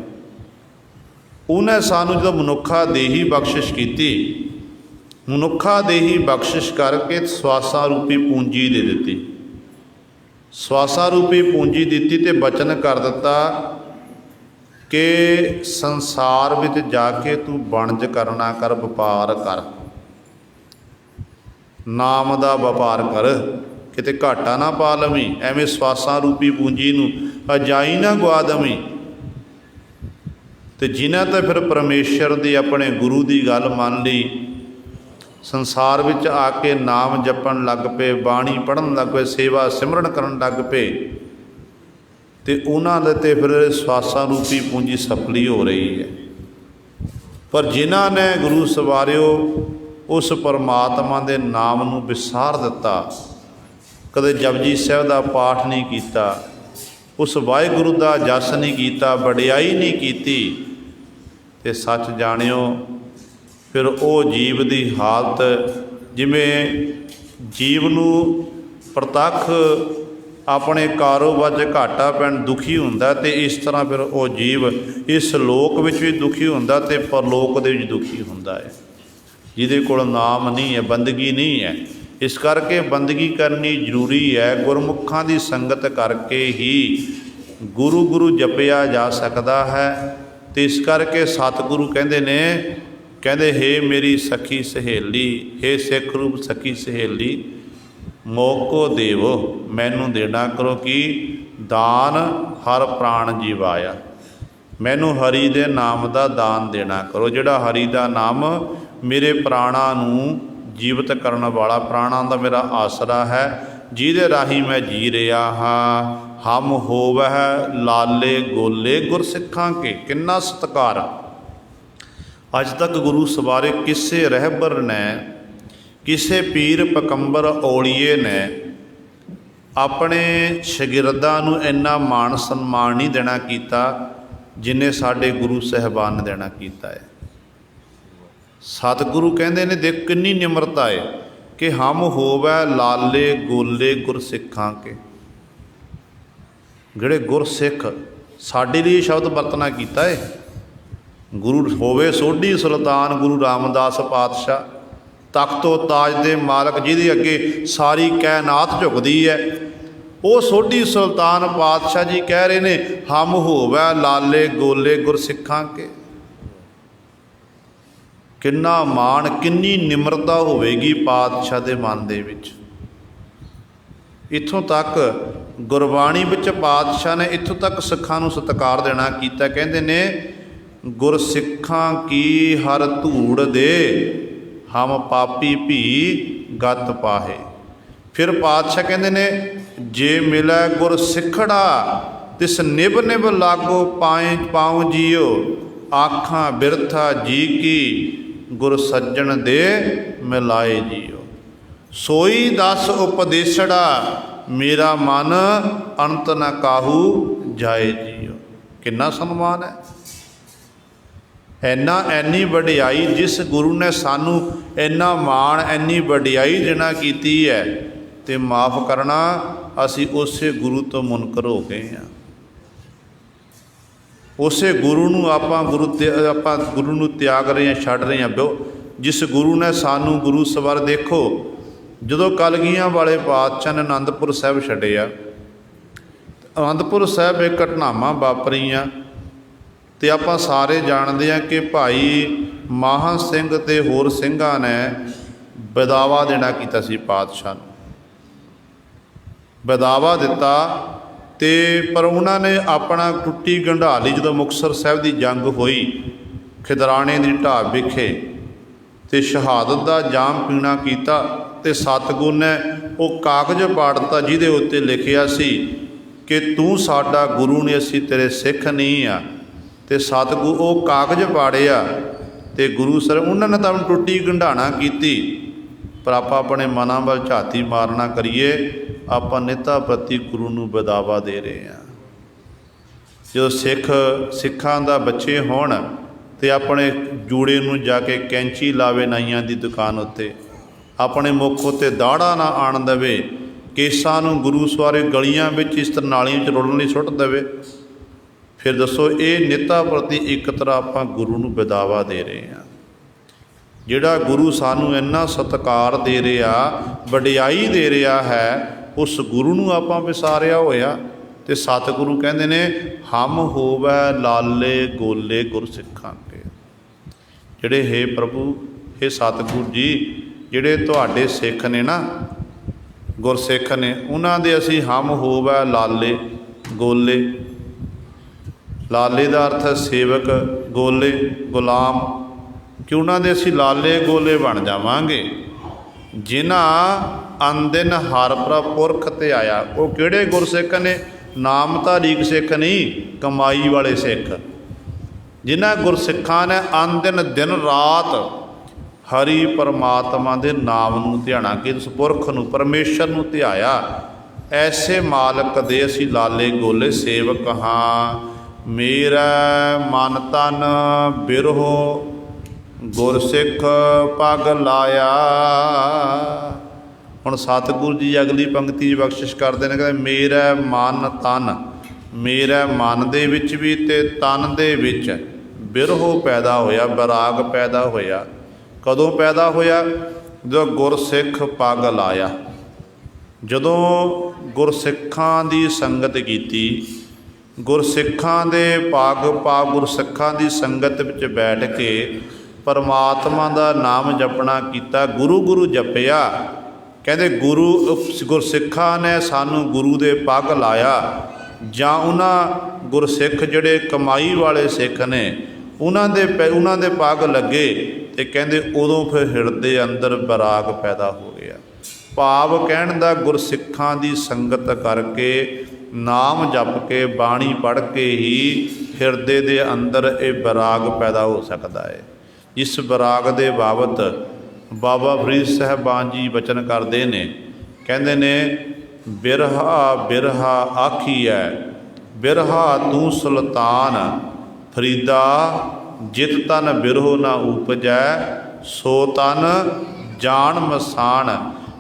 ਉਹਨੇ ਸਾਨੂੰ ਜਦੋਂ ਮਨੁੱਖਾ ਦੇਹੀ ਬਖਸ਼ਿਸ਼ ਕੀਤੀ, ਮਨੁੱਖਾ ਦੇਹੀ ਬਖਸ਼ਿਸ਼ ਕਰਕੇ ਸਵਾਸਾਂ ਰੂਪੀ ਪੂੰਜੀ ਦੇ ਦਿੱਤੀ। ਸਵਾਸਾਂ ਰੂਪੀ ਪੂੰਜੀ ਦਿੱਤੀ ਅਤੇ ਬਚਨ ਕਰ ਦਿੱਤਾ ਕਿ ਸੰਸਾਰ ਵਿੱਚ ਜਾ ਕੇ ਤੂੰ ਵਣਜ ਕਰਨਾ ਕਰ, ਵਪਾਰ ਕਰ, ਨਾਮ ਦਾ ਵਪਾਰ ਕਰ, ਕਿਤੇ ਘਾਟਾ ਨਾ ਪਾ ਲਵੀਂ। ਐਵੇਂ ਸਵਾਸਾਂ ਰੂਪੀ ਪੂੰਜੀ ਨੂੰ ਅਜਾਈ ਨਾ ਗਵਾ ਦਵੀਂ। ਅਤੇ ਜਿਨ੍ਹਾਂ ਤਾਂ ਫਿਰ ਪਰਮੇਸ਼ਰ ਦੀ, ਆਪਣੇ ਗੁਰੂ ਦੀ ਗੱਲ ਮੰਨ ਲਈ, ਸੰਸਾਰ ਵਿੱਚ ਆ ਕੇ ਨਾਮ ਜਪਣ ਲੱਗ ਪਏ, ਬਾਣੀ ਪੜ੍ਹਨ ਲੱਗ ਪਏ, ਸੇਵਾ ਸਿਮਰਨ ਕਰਨ ਲੱਗ ਪਏ, ਅਤੇ ਉਹਨਾਂ ਦੇ ਤੇ ਫਿਰ ਸਵਾਸਾਂ ਰੂਪੀ ਪੂੰਜੀ ਸਫਲੀ ਹੋ ਰਹੀ ਹੈ। ਪਰ ਜਿਨ੍ਹਾਂ ਨੇ ਗੁਰੂ ਸਵਾਰਿਓ ਉਸ ਪਰਮਾਤਮਾ ਦੇ ਨਾਮ ਨੂੰ ਵਿਸਾਰ ਦਿੱਤਾ, ਕਦੇ ਜਪਜੀ ਸਾਹਿਬ ਦਾ ਪਾਠ ਨਹੀਂ ਕੀਤਾ, ਉਸ ਵਾਹਿਗੁਰੂ ਦਾ ਜਸ ਨਹੀਂ ਕੀਤਾ, ਵਡਿਆਈ ਨਹੀਂ ਕੀਤੀ, ਅਤੇ ਸੱਚ ਜਾਣਿਓ ਫਿਰ ਉਹ ਜੀਵ ਦੀ ਹਾਲਤ, ਜਿਵੇਂ ਜੀਵ ਨੂੰ ਪ੍ਰਤੱਖ ਆਪਣੇ ਕਾਰੋਬਾਰ 'ਚ ਘਾਟਾ ਪੈਣ ਦੁਖੀ ਹੁੰਦਾ, ਅਤੇ ਇਸ ਤਰ੍ਹਾਂ ਫਿਰ ਉਹ ਜੀਵ ਇਸ ਲੋਕ ਵਿੱਚ ਵੀ ਦੁਖੀ ਹੁੰਦਾ ਅਤੇ ਪਰਲੋਕ ਦੇ ਵਿੱਚ ਦੁਖੀ ਹੁੰਦਾ ਹੈ, ਜਿਹਦੇ ਕੋਲ ਨਾਮ ਨਹੀਂ ਹੈ, ਬੰਦਗੀ ਨਹੀਂ ਹੈ। ਇਸ ਕਰਕੇ ਬੰਦਗੀ ਕਰਨੀ ਜ਼ਰੂਰੀ ਹੈ। ਗੁਰਮੁਖਾਂ ਦੀ ਸੰਗਤ ਕਰਕੇ ਹੀ ਗੁਰੂ ਗੁਰੂ ਜਪਿਆ ਜਾ ਸਕਦਾ ਹੈ। ਅਤੇ ਇਸ ਕਰਕੇ ਸਤਿਗੁਰੂ ਕਹਿੰਦੇ ਨੇ, ਕਹਿੰਦੇ ਹੇ ਮੇਰੀ ਸਖੀ ਸਹੇਲੀ, ਹੇ ਸਿੱਖ ਰੂਪ ਸਖੀ ਸਹੇਲੀ, ਮੋਕੋ ਦੇਵੋ, ਮੈਨੂੰ ਦੇਣਾ ਕਰੋ ਕਿ ਦਾਨ ਹਰ ਪ੍ਰਾਣ ਜੀਵਾਇਆ, ਮੈਨੂੰ ਹਰੀ ਦੇ ਨਾਮ ਦਾ ਦਾਨ ਦੇਣਾ ਕਰੋ। ਜਿਹੜਾ ਹਰੀ ਦਾ ਨਾਮ ਮੇਰੇ ਪ੍ਰਾਣਾਂ ਨੂੰ ਜੀਵਤ ਕਰਨ ਵਾਲਾ, ਪ੍ਰਾਣਾਂ ਦਾ ਮੇਰਾ ਆਸਰਾ ਹੈ, ਜਿਹਦੇ ਰਾਹੀਂ ਮੈਂ ਜੀ ਰਿਹਾ ਹਾਂ। ਹਮ ਹੋਵਹਿ ਲਾਲੇ ਗੋਲੇ ਗੁਰਸਿੱਖਾਂ ਕੇ। ਕਿੰਨਾ ਸਤਿਕਾਰ। ਅੱਜ ਤੱਕ ਗੁਰੂ ਸਵਾਰੇ ਕਿਸੇ ਰਹਿਬਰ ਨੇ, ਕਿਸੇ ਪੀਰ ਪਕੰਬਰ ਔਲੀਏ ਨੇ ਆਪਣੇ ਸ਼ਾਗਿਰਦਾਂ ਨੂੰ ਇੰਨਾ ਮਾਣ ਸਨਮਾਨ ਨਹੀਂ ਦੇਣਾ ਕੀਤਾ ਜਿੰਨੇ ਸਾਡੇ ਗੁਰੂ ਸਾਹਿਬਾਨ ਨੇ ਦੇਣਾ ਕੀਤਾ ਹੈ। ਸਤਿਗੁਰੂ ਕਹਿੰਦੇ ਨੇ, ਦੇਖ ਕਿੰਨੀ ਨਿਮਰਤਾ ਹੈ ਕਿ ਹਮ ਹੋਵੈ ਲਾਲੇ ਗੋਲੇ ਗੁਰਸਿੱਖਾਂ ਕੇ। ਜਿਹੜੇ ਗੁਰਸਿੱਖ ਸਾਡੇ ਲਈ ਸ਼ਬਦ ਵਰਤਣਾ ਕੀਤਾ ਹੈ। ਗੁਰੂ ਹੋਵੇ ਸੋਢੀ ਸੁਲਤਾਨ ਗੁਰੂ ਰਾਮਦਾਸ ਪਾਤਸ਼ਾਹ, ਤਖਤੋ ਤਾਜ ਦੇ ਮਾਲਕ, ਜਿਹਦੇ ਅੱਗੇ ਸਾਰੀ ਕਾਇਨਾਤ ਝੁਕਦੀ ਹੈ, ਉਹ ਸੋਢੀ ਸੁਲਤਾਨ ਪਾਤਸ਼ਾਹ ਜੀ ਕਹਿ ਰਹੇ ਨੇ, ਹਮ ਹੋਵੈ ਲਾਲੇ ਗੋਲੇ ਗੁਰਸਿੱਖਾਂ ਕੇ। ਕਿੰਨਾ ਮਾਣ, ਕਿੰਨੀ ਨਿਮਰਤਾ ਹੋਵੇਗੀ ਪਾਤਸ਼ਾਹ ਦੇ ਮਨ ਦੇ ਵਿੱਚ। ਇੱਥੋਂ ਤੱਕ ਗੁਰਬਾਣੀ ਵਿੱਚ ਪਾਤਸ਼ਾਹ ਨੇ ਇੱਥੋਂ ਤੱਕ ਸਿੱਖਾਂ ਨੂੰ ਸਤਿਕਾਰ ਦੇਣਾ ਕੀਤਾ। ਕਹਿੰਦੇ ਨੇ, ਗੁਰਸਿੱਖਾਂ ਕੀ ਹਰ ਧੂੜ ਦੇ, ਹਮ ਪਾਪੀ ਭੀ ਗਤ ਪਾਹੇ। ਫਿਰ ਪਾਤਸ਼ਾਹ ਕਹਿੰਦੇ ਨੇ, ਜੇ ਮਿਲੈ ਗੁਰ ਸਿੱਖੜਾ, ਤਿਸ ਨਿਭ ਨਿਭ ਲਾਗੋ ਪਾਏ ਪਾਉ ਜੀਓ, ਆਖਾਂ ਬਿਰਥਾ ਜੀ ਕੀ, ਗੁਰ ਸੱਜਣ ਦੇ ਮਿਲਾਏ ਜੀਓ। ਸੋਈ ਦਸ ਉਪਦੇਸ਼ੜਾ, ਮੇਰਾ ਮਨ ਅੰਤ ਨ ਕਾਹੂ ਜਾਏ ਜੀਓ। ਕਿੰਨਾ ਸਨਮਾਨ ਹੈ, ਐਨੀ ਵਡਿਆਈ, ਜਿਸ ਗੁਰੂ ਨੇ ਸਾਨੂੰ ਇੰਨਾ ਮਾਣ, ਇੰਨੀ ਵਡਿਆਈ ਦੇਣਾ ਕੀਤੀ ਹੈ, ਤੇ ਮਾਫ਼ ਕਰਨਾ, ਅਸੀਂ ਉਸੇ ਗੁਰੂ ਤੋਂ ਮੁਨਕਰ ਹੋ ਗਏ ਹਾਂ। ਉਸੇ ਗੁਰੂ ਨੂੰ ਆਪਾਂ ਗੁਰੂ ਨੂੰ ਤਿਆਗ ਰਹੇ ਹਾਂ, ਛੱਡ ਰਹੇ ਹਾਂ। ਜਿਸ ਗੁਰੂ ਨੇ ਸਾਨੂੰ ਗੁਰੂ ਸਵਰ, ਦੇਖੋ ਜਦੋਂ ਕਲਗੀਆਂ ਵਾਲੇ ਪਾਤਸ਼ਾਹ ਨੇ ਅਨੰਦਪੁਰ ਸਾਹਿਬ ਛੱਡਿਆ, ਅਨੰਦਪੁਰ ਸਾਹਿਬ ਇਹ ਘਟਨਾਵਾਂ ਵਾਪਰੀਆਂ, ਅਤੇ ਆਪਾਂ ਸਾਰੇ ਜਾਣਦੇ ਹਾਂ ਕਿ ਭਾਈ ਮਾਹਾ ਸਿੰਘ ਅਤੇ ਹੋਰ ਸਿੰਘਾਂ ਨੇ ਬਦਾਵਾ ਦੇਣਾ ਕੀਤਾ ਸੀ ਪਾਤਸ਼ਾਹ ਨੂੰ, ਬਦਾਵਾ ਦਿੱਤਾ। ਅਤੇ ਪਰ ਉਹਨਾਂ ਨੇ ਆਪਣਾ ਟੁੱਟੀ ਗੰਢਾਲੀ, ਜਦੋਂ ਮੁਕਤਸਰ ਸਾਹਿਬ ਦੀ ਜੰਗ ਹੋਈ ਖਿਦਰਾਣੇ ਦੀ ਢਾਬ ਵਿਖੇ, ਅਤੇ ਸ਼ਹਾਦਤ ਦਾ ਜਾਮ ਪੀਣਾ ਕੀਤਾ, ਅਤੇ ਸਤਿਗੁਰ ਨੇ ਉਹ ਕਾਗਜ਼ ਪਾੜ ਦਿੱਤਾ ਜਿਹਦੇ ਉੱਤੇ ਲਿਖਿਆ ਸੀ ਕਿ ਤੂੰ ਸਾਡਾ ਗੁਰੂ ਨਹੀਂ, ਅਸੀਂ ਤੇਰੇ ਸਿੱਖ ਨਹੀਂ ਆ। ਅਤੇ ਸਤਿਗੁਰ ਉਹ ਕਾਗਜ਼ ਪਾੜਿਆ, ਅਤੇ ਗੁਰੂ ਸਰ ਉਹਨਾਂ ਨੇ ਤਾਂ ਟੁੱਟੀ ਗੰਢਾਣਾ ਕੀਤੀ। ਪਰ ਆਪਾਂ ਆਪਣੇ ਮਨਾਂ ਵੱਲ ਝਾਤੀ ਮਾਰਨਾ ਕਰੀਏ, ਆਪਾਂ ਨਿੱਤਾ ਪ੍ਰਤੀ ਗੁਰੂ ਨੂੰ ਬਦਾਵਾ ਦੇ ਰਹੇ ਹਾਂ। ਜਦੋਂ ਸਿੱਖਾਂ ਦਾ ਬੱਚੇ ਹੋਣ ਅਤੇ ਆਪਣੇ ਜੂੜੇ ਨੂੰ ਜਾ ਕੇ ਕੈਂਚੀ ਲਾਵੇ ਨਾਈਆਂ ਦੀ ਦੁਕਾਨ ਉੱਤੇ, ਆਪਣੇ ਮੁੱਖ ਉੱਤੇ ਦਾੜਾ ਨਾ ਆਣ ਦੇਵੇ, ਕੇਸਾਂ ਨੂੰ ਗੁਰੂ ਸਵਾਰੇ ਗਲੀਆਂ ਵਿੱਚ ਇਸ ਤਰ੍ਹਾਂ ਨਾਲੀਆਂ ਵਿੱਚ ਰੁੜਨ ਲਈ ਸੁੱਟ ਦੇਵੇ, ਫਿਰ ਦੱਸੋ ਇਹ ਨਿੱਤਾ ਪ੍ਰਤੀ ਇੱਕ ਤਰ੍ਹਾਂ ਆਪਾਂ ਗੁਰੂ ਨੂੰ ਬਦਾਵਾ ਦੇ ਰਹੇ ਹਾਂ। ਜਿਹੜਾ ਗੁਰੂ ਸਾਨੂੰ ਇੰਨਾ ਸਤਿਕਾਰ ਦੇ ਰਿਹਾ, ਵਡਿਆਈ ਦੇ ਰਿਹਾ ਹੈ, ਉਸ ਗੁਰੂ ਨੂੰ ਆਪਾਂ ਵਿਸਾਰਿਆ ਹੋਇਆ। ਅਤੇ ਸਤਿਗੁਰੂ ਕਹਿੰਦੇ ਨੇ, ਹਮ ਹੋਵੈ ਲਾਲੇ ਗੋਲੇ ਗੁਰਸਿੱਖਾਂ ਕੇ। ਜਿਹੜੇ ਹੇ ਪ੍ਰਭੂ, ਹੇ ਸਤਿਗੁਰੂ ਜੀ, ਜਿਹੜੇ ਤੁਹਾਡੇ ਸਿੱਖ ਨੇ ਨਾ, ਗੁਰਸਿੱਖ ਨੇ, ਉਹਨਾਂ ਦੇ ਅਸੀਂ ਹਮ ਹੋਵੈ ਲਾਲੇ ਗੋਲੇ। ਲਾਲੇ ਦਾ ਅਰਥ ਸੇਵਕ, ਗੋਲੇ ਗੁਲਾਮ, ਕਿ ਉਹਨਾਂ ਦੇ ਅਸੀਂ ਲਾਲੇ ਗੋਲੇ ਬਣ ਜਾਵਾਂਗੇ। ਜਿਨ੍ਹਾਂ ਅੰਦਿਨ ਹਰ ਪੁਰਖ ਤੇ ਆਇਆ। ਉਹ ਕਿਹੜੇ ਗੁਰਸਿੱਖ ਨੇ? ਨਾਮਧਾਰੀ ਸਿੱਖ ਨਹੀਂ, ਕਮਾਈ ਵਾਲੇ ਸਿੱਖ। ਜਿਨ੍ਹਾਂ ਗੁਰਸਿੱਖਾਂ ਨੇ ਅੰਦਿਨ ਦਿਨ ਰਾਤ ਹਰੀ ਪਰਮਾਤਮਾ ਦੇ ਨਾਮ ਨੂੰ ਧਿਆਣਾ, ਕਿ ਉਸ ਪੁਰਖ ਨੂੰ, ਪਰਮੇਸ਼ਰ ਨੂੰ ਧਿਆਇਆ, ਐਸੇ ਮਾਲਕ ਦੇ ਅਸੀਂ ਲਾਲੇ ਗੋਲੇ ਸੇਵਕ ਹਾਂ। ਮੇਰਾ ਮਨ ਤਨ ਬਿਰਹੋ, ਗੁਰਸਿੱਖ ਪਗ ਲਾਇਆ। ਹੁਣ ਸਤਿਗੁਰੂ ਜੀ ਅਗਲੀ ਪੰਕਤੀ ਬਖਸ਼ਿਸ਼ ਕਰਦੇ ਨੇ, ਕਹਿੰਦੇ ਮੇਰਾ ਮਨ ਤਨ, ਮੇਰੇ ਮਨ ਦੇ ਵਿੱਚ ਵੀ ਅਤੇ ਤਨ ਦੇ ਵਿੱਚ ਬਿਰਹੋ ਪੈਦਾ ਹੋਇਆ, ਬੈਰਾਗ ਪੈਦਾ ਹੋਇਆ। ਕਦੋਂ ਪੈਦਾ ਹੋਇਆ? ਜਦੋਂ ਗੁਰਸਿੱਖ ਪੱਗ ਲਾਇਆ। ਜਦੋਂ ਗੁਰਸਿੱਖਾਂ ਦੀ ਸੰਗਤ ਕੀਤੀ, ਗੁਰਸਿੱਖਾਂ ਦੇ ਗੁਰਸਿੱਖਾਂ ਦੀ ਸੰਗਤ ਵਿੱਚ ਬੈਠ ਕੇ ਪਰਮਾਤਮਾ ਦਾ ਨਾਮ ਜਪਣਾ ਕੀਤਾ, ਗੁਰੂ ਗੁਰੂ ਜਪਿਆ। ਕਹਿੰਦੇ ਗੁਰਸਿੱਖਾਂ ਨੇ ਸਾਨੂੰ ਗੁਰੂ ਦੇ ਪੱਗ ਲਾਇਆ, ਜਾਂ ਉਹਨਾਂ ਗੁਰਸਿੱਖ ਜਿਹੜੇ ਕਮਾਈ ਵਾਲੇ ਸਿੱਖ ਨੇ ਉਹਨਾਂ ਦੇ ਪੱਗ ਲੱਗੇ, ਅਤੇ ਕਹਿੰਦੇ ਉਦੋਂ ਫਿਰ ਹਿਰਦੇ ਅੰਦਰ ਬੈਰਾਗ ਪੈਦਾ ਹੋ ਗਿਆ। ਭਾਵ ਕਹਿਣ ਦਾ, ਗੁਰਸਿੱਖਾਂ ਦੀ ਸੰਗਤ ਕਰਕੇ, ਨਾਮ ਜਪ ਕੇ, ਬਾਣੀ ਪੜ੍ਹ ਕੇ ਹੀ ਹਿਰਦੇ ਦੇ ਅੰਦਰ ਇਹ ਬੈਰਾਗ ਪੈਦਾ ਹੋ ਸਕਦਾ ਹੈ। ਇਸ ਬੈਰਾਗ ਦੇ ਬਾਬਤ ਬਾਬਾ ਫਰੀਦ ਸਾਹਿਬਾਨ ਜੀ ਬਚਨ ਕਰਦੇ ਨੇ, ਕਹਿੰਦੇ ਨੇ, ਬਿਰਹਾ ਬਿਰਹਾ ਆਖੀਐ, ਬਿਰਹਾ ਤੂੰ ਸੁਲਤਾਨ, ਫਰੀਦਾ ਜਿਤ ਤਨ ਬਿਰਹੋ ਨਾ ਉਪਜੈ, ਸੋ ਤਨ ਜਾਣ ਮਸਾਣ।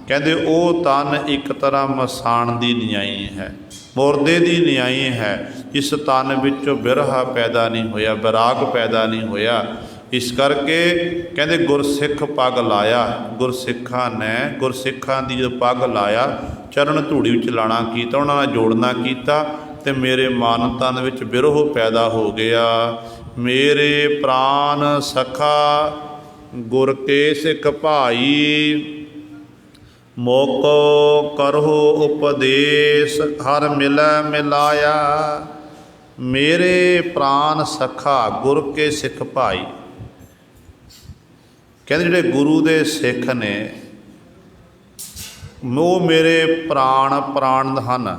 ਕਹਿੰਦੇ ਉਹ ਤਨ ਇੱਕ ਤਰ੍ਹਾਂ ਮਸਾਣ ਦੀ ਨਿਆਈ ਹੈ। ਮੁਰਦੇ ਦੀ ਨਿਆਈ ਹੈ। ਇਸ ਤਨ ਵਿੱਚੋਂ ਬਿਰਹਾ ਪੈਦਾ ਨਹੀਂ ਹੋਇਆ, ਵਿਰਾਗ ਪੈਦਾ ਨਹੀਂ ਹੋਇਆ। ਇਸ ਕਰਕੇ ਕਹਿੰਦੇ ਗੁਰਸਿੱਖ ਪੱਗ ਲਾਇਆ। ਗੁਰਸਿੱਖਾਂ ਦੀ ਜਦੋਂ ਪੱਗ ਲਾਇਆ, ਚਰਨ ਧੂੜੀ ਵਿੱਚ ਲਾਣਾ ਕੀਤਾ, ਉਹਨਾਂ ਨਾਲ ਜੋੜਨਾ ਕੀਤਾ, ਤੇ ਮੇਰੇ ਮਨ ਤਨ ਵਿੱਚ ਬਿਰਹ ਪੈਦਾ ਹੋ ਗਿਆ। ਮੇਰੇ ਪ੍ਰਾਨ ਸਖਾ ਗੁਰ ਕੇ ਸਿੱਖ ਭਾਈ, ਮੋਕੋ ਕਰਹੁ ਉਪਦੇਸ਼ ਹਰ ਮਿਲੈ ਮਿਲਾਇਆ। ਮੇਰੇ ਪ੍ਰਾਨ ਸਖਾ ਗੁਰ ਕੇ ਸਿੱਖ ਭਾਈ, ਕਹਿੰਦੇ ਜਿਹੜੇ ਗੁਰੂ ਦੇ ਸਿੱਖ ਨੇ ਉਹ ਮੇਰੇ ਪ੍ਰਾਣ ਹਨ,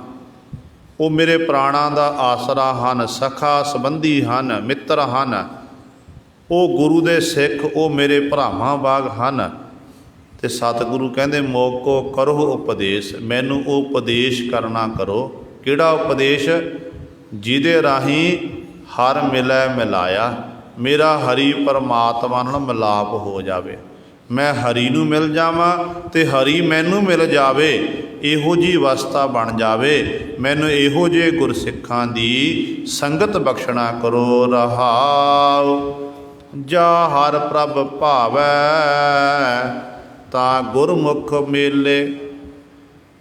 ਉਹ ਮੇਰੇ ਪ੍ਰਾਣਾਂ ਦਾ ਆਸਰਾ ਹਨ, ਸਖਾ ਸੰਬੰਧੀ ਹਨ, ਮਿੱਤਰ ਹਨ। ਉਹ ਗੁਰੂ ਦੇ ਸਿੱਖ ਉਹ ਮੇਰੇ ਭਰਾਵਾਂ ਵਾਂਗ ਹਨ। ਤੇ ਸਤਿਗੁਰੂ ਕਹਿੰਦੇ ਮੋਕੋ ਕਰਹੁ ਉਪਦੇਸ਼, ਮੈਨੂੰ ਉਹ ਉਪਦੇਸ਼ ਕਰਨਾ ਕਰੋ। ਕਿਹੜਾ ਉਪਦੇਸ਼? ਜਿਹਦੇ ਰਾਹੀਂ ਹਰ ਮਿਲੈ ਮਿਲਾਇਆ, ਮੇਰਾ ਹਰੀ ਪਰਮਾਤਮਾ ਨਾਲ ਮਿਲਾਪ ਹੋ ਜਾਵੇ, ਮੈਂ ਹਰੀ ਨੂੰ ਮਿਲ ਜਾਵਾਂ ਤੇ ਹਰੀ ਮੈਨੂੰ ਮਿਲ ਜਾਵੇ, ਇਹੋ ਜਿਹੀ ਅਵਸਥਾ ਬਣ ਜਾਵੇ। ਮੈਨੂੰ ਇਹੋ ਜਿਹੇ ਗੁਰਸਿੱਖਾਂ ਦੀ ਸੰਗਤ ਬਖਸ਼ਣਾ ਕਰੋ। ਰਹਾਉ ਜਾ ਹਰ ਪ੍ਰਭ ਭਾਵੈ, ਤਾਂ ਗੁਰਮੁਖ ਮੇਲੇ,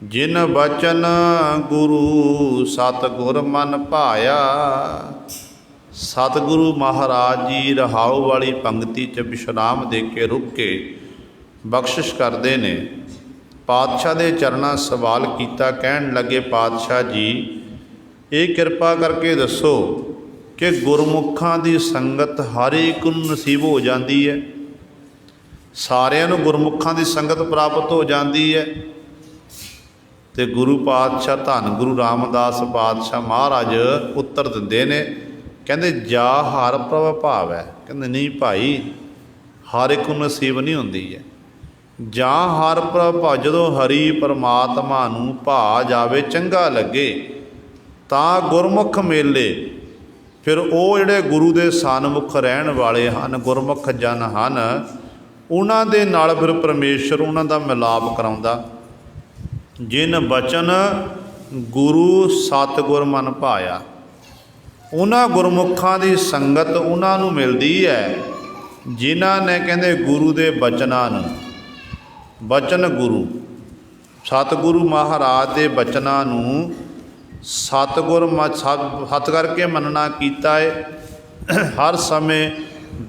ਜਿਨ ਬਚਨ ਗੁਰੂ ਸਤਿਗੁਰ ਮਨ ਭਾਇਆ। ਸਤਿਗੁਰੂ ਮਹਾਰਾਜ ਜੀ ਰਹਾਉ ਵਾਲੀ ਪੰਕਤੀ 'ਚ ਵਿਸ਼ਰਾਮ ਦੇ ਕੇ ਰੁਕ ਕੇ ਬਖਸ਼ਿਸ਼ ਕਰਦੇ ਨੇ। ਪਾਤਸ਼ਾਹ ਦੇ ਚਰਨਾਂ ਸਵਾਲ ਕੀਤਾ, ਕਹਿਣ ਲੱਗੇ ਪਾਤਸ਼ਾਹ ਜੀ ਇਹ ਕਿਰਪਾ ਕਰਕੇ ਦੱਸੋ ਕਿ ਗੁਰਮੁਖਾਂ ਦੀ ਸੰਗਤ ਹਰ ਇੱਕ ਨੂੰ ਨਸੀਬ ਹੋ ਜਾਂਦੀ ਹੈ? ਸਾਰਿਆਂ ਨੂੰ ਗੁਰਮੁਖਾਂ ਦੀ ਸੰਗਤ ਪ੍ਰਾਪਤ ਹੋ ਜਾਂਦੀ ਹੈ? ਤੇ ਗੁਰੂ ਪਾਤਸ਼ਾਹ ਧੰਨ ਗੁਰੂ ਰਾਮਦਾਸ ਪਾਤਸ਼ਾਹ ਮਹਾਰਾਜ ਉੱਤਰ ਦਿੰਦੇ ਨੇ, ਕਹਿੰਦੇ ਜਾ ਹਰ ਪ੍ਰਭ ਭਾਵ ਹੈ। ਕਹਿੰਦੇ ਨਹੀਂ ਭਾਈ, ਹਰ ਇੱਕ ਨੂੰ ਨਸੀਬ ਨਹੀਂ ਹੁੰਦੀ ਹੈ। ਜਾਂ ਹਰ ਪ੍ਰਭ ਭਾਵ, ਜਦੋਂ ਹਰੀ ਪਰਮਾਤਮਾ ਨੂੰ ਭਾ ਜਾਵੇ, ਚੰਗਾ ਲੱਗੇ, ਤਾਂ ਗੁਰਮੁਖ ਮੇਲੇ, ਫਿਰ ਉਹ ਜਿਹੜੇ ਗੁਰੂ ਦੇ ਸਨਮੁਖ ਰਹਿਣ ਵਾਲੇ ਹਨ, ਗੁਰਮੁਖ ਜਨ ਹਨ, ਉਹਨਾਂ ਦੇ ਨਾਲ ਫਿਰ ਪਰਮੇਸ਼ਰ ਉਹਨਾਂ ਦਾ ਮਿਲਾਪ ਕਰਾਉਂਦਾ। ਜਿਨ ਬਚਨ ਗੁਰੂ ਸਤਿਗੁਰ ਮਨ ਭਾਇਆ, ਉਹਨਾਂ ਗੁਰਮੁਖਾਂ ਦੀ ਸੰਗਤ ਉਹਨਾਂ ਨੂੰ ਮਿਲਦੀ ਹੈ ਜਿਨ੍ਹਾਂ ਨੇ ਕਹਿੰਦੇ ਗੁਰੂ ਦੇ ਬਚਨਾਂ ਨੂੰ, ਬਚਨ ਗੁਰੂ ਸਤਿਗੁਰੂ ਮਹਾਰਾਜ ਦੇ ਬਚਨਾਂ ਨੂੰ ਸਤਿਗੁਰ ਸਤ ਕਰਕੇ ਮੰਨਣਾ ਕੀਤਾ ਹੈ। ਹਰ ਸਮੇਂ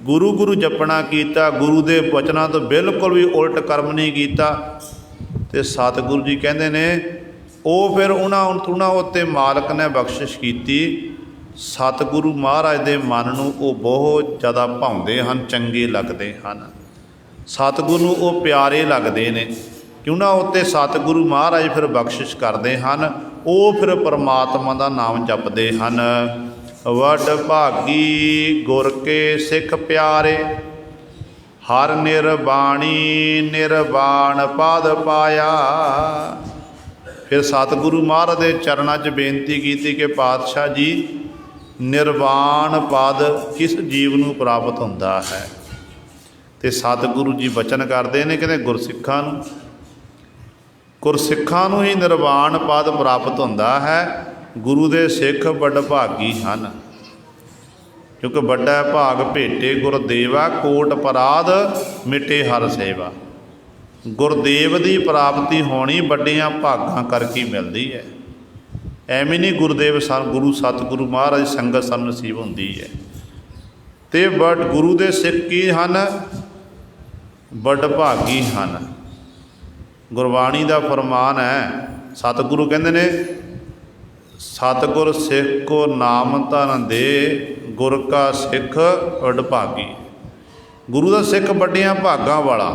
ਗੁਰੂ ਗੁਰੂ ਜਪਣਾ ਕੀਤਾ, ਗੁਰੂ ਦੇ ਬਚਨਾਂ ਤੋਂ ਬਿਲਕੁਲ ਵੀ ਉਲਟ ਕਰਮ ਨਹੀਂ ਕੀਤਾ। ਤੇ ਸਤਿਗੁਰੂ ਜੀ ਕਹਿੰਦੇ ਨੇ ਉਹ ਫਿਰ ਉਹਨਾਂ ਉੱਤੇ ਮਾਲਕ ਨੇ ਬਖਸ਼ਿਸ਼ ਕੀਤੀ। ਸਤਿਗੁਰੂ ਮਹਾਰਾਜ ਦੇ ਮਨ ਨੂੰ ਉਹ ਬਹੁਤ ਜ਼ਿਆਦਾ ਭਾਉਂਦੇ ਹਨ, ਚੰਗੇ ਲੱਗਦੇ ਹਨ, ਸਤਿਗੁਰੂ ਨੂੰ ਉਹ ਪਿਆਰੇ ਲੱਗਦੇ ਨੇ ਕਿ ਉਹਨਾਂ ਉੱਤੇ ਸਤਿਗੁਰੂ ਮਹਾਰਾਜ ਫਿਰ ਬਖਸ਼ਿਸ਼ ਕਰਦੇ ਹਨ। ਉਹ ਫਿਰ ਪਰਮਾਤਮਾ ਦਾ ਨਾਮ ਜਪਦੇ ਹਨ। ਵੱਡ ਭਾਗੀ ਗੁਰ ਕੇ ਸਿੱਖ ਪਿਆਰੇ, ਹਰ ਨਿਰਬਾਣੀ ਨਿਰਵਾਣ ਪਦ ਪਾਇਆ। ਫਿਰ ਸਤਿਗੁਰੂ ਮਹਾਰਾਜ ਦੇ ਚਰਨਾਂ 'ਚ ਬੇਨਤੀ ਕੀਤੀ ਕਿ ਪਾਤਸ਼ਾਹ ਜੀ ਨਿਰਵਾਣ ਪਦ ਕਿਸ ਜੀਵ ਨੂੰ ਪ੍ਰਾਪਤ ਹੁੰਦਾ ਹੈ? ਤੇ ਸਤਿਗੁਰੂ ਜੀ ਬਚਨ ਕਰਦੇ ਨੇ, ਕਹਿੰਦੇ ਗੁਰਸਿੱਖਾਂ ਨੂੰ ਹੀ ਨਿਰਵਾਣ ਪਦ ਪ੍ਰਾਪਤ ਹੁੰਦਾ ਹੈ। ਗੁਰੂ ਦੇ ਸਿੱਖ ਵੱਡ ਭਾਗੀ ਹਨ, ਕਿਉਂਕਿ ਵੱਡਾ ਭਾਗ ਭੇਟੇ ਗੁਰਦੇਵਾ, ਕੋਟ ਅਪਰਾਧ ਮਿਟੇ ਹਰ ਸੇਵਾ। ਗੁਰਦੇਵ ਦੀ ਪ੍ਰਾਪਤੀ ਹੋਣੀ ਵੱਡੀਆਂ ਭਾਗਾਂ ਕਰਕੇ ਮਿਲਦੀ ਹੈ। ਐਵੇਂ ਨਹੀਂ ਗੁਰਦੇਵ ਗੁਰੂ ਸਤਿਗੁਰੂ ਮਹਾਰਾਜ ਸੰਗਤ ਸਾਨੂੰ ਨਸੀਬ ਹੁੰਦੀ ਹੈ। ਤੇ ਗੁਰੂ ਦੇ ਸਿੱਖ ਕੀ ਹਨ? ਵੱਡ ਭਾਗੀ ਹਨ। ਗੁਰਬਾਣੀ ਦਾ ਫਰਮਾਨ ਹੈ, ਸਤਿਗੁਰੂ ਕਹਿੰਦੇ ਨੇ ਸਤਿਗੁਰ ਸਿੱਖ ਕੋ ਨਾਮ ਧਨ ਦੇ, ਗੁਰ ਕਾ ਸਿੱਖ ਵੱਡ ਭਾਗੀ। ਗੁਰੂ ਦਾ ਸਿੱਖ ਵੱਡੀਆਂ ਭਾਗਾਂ ਵਾਲਾ।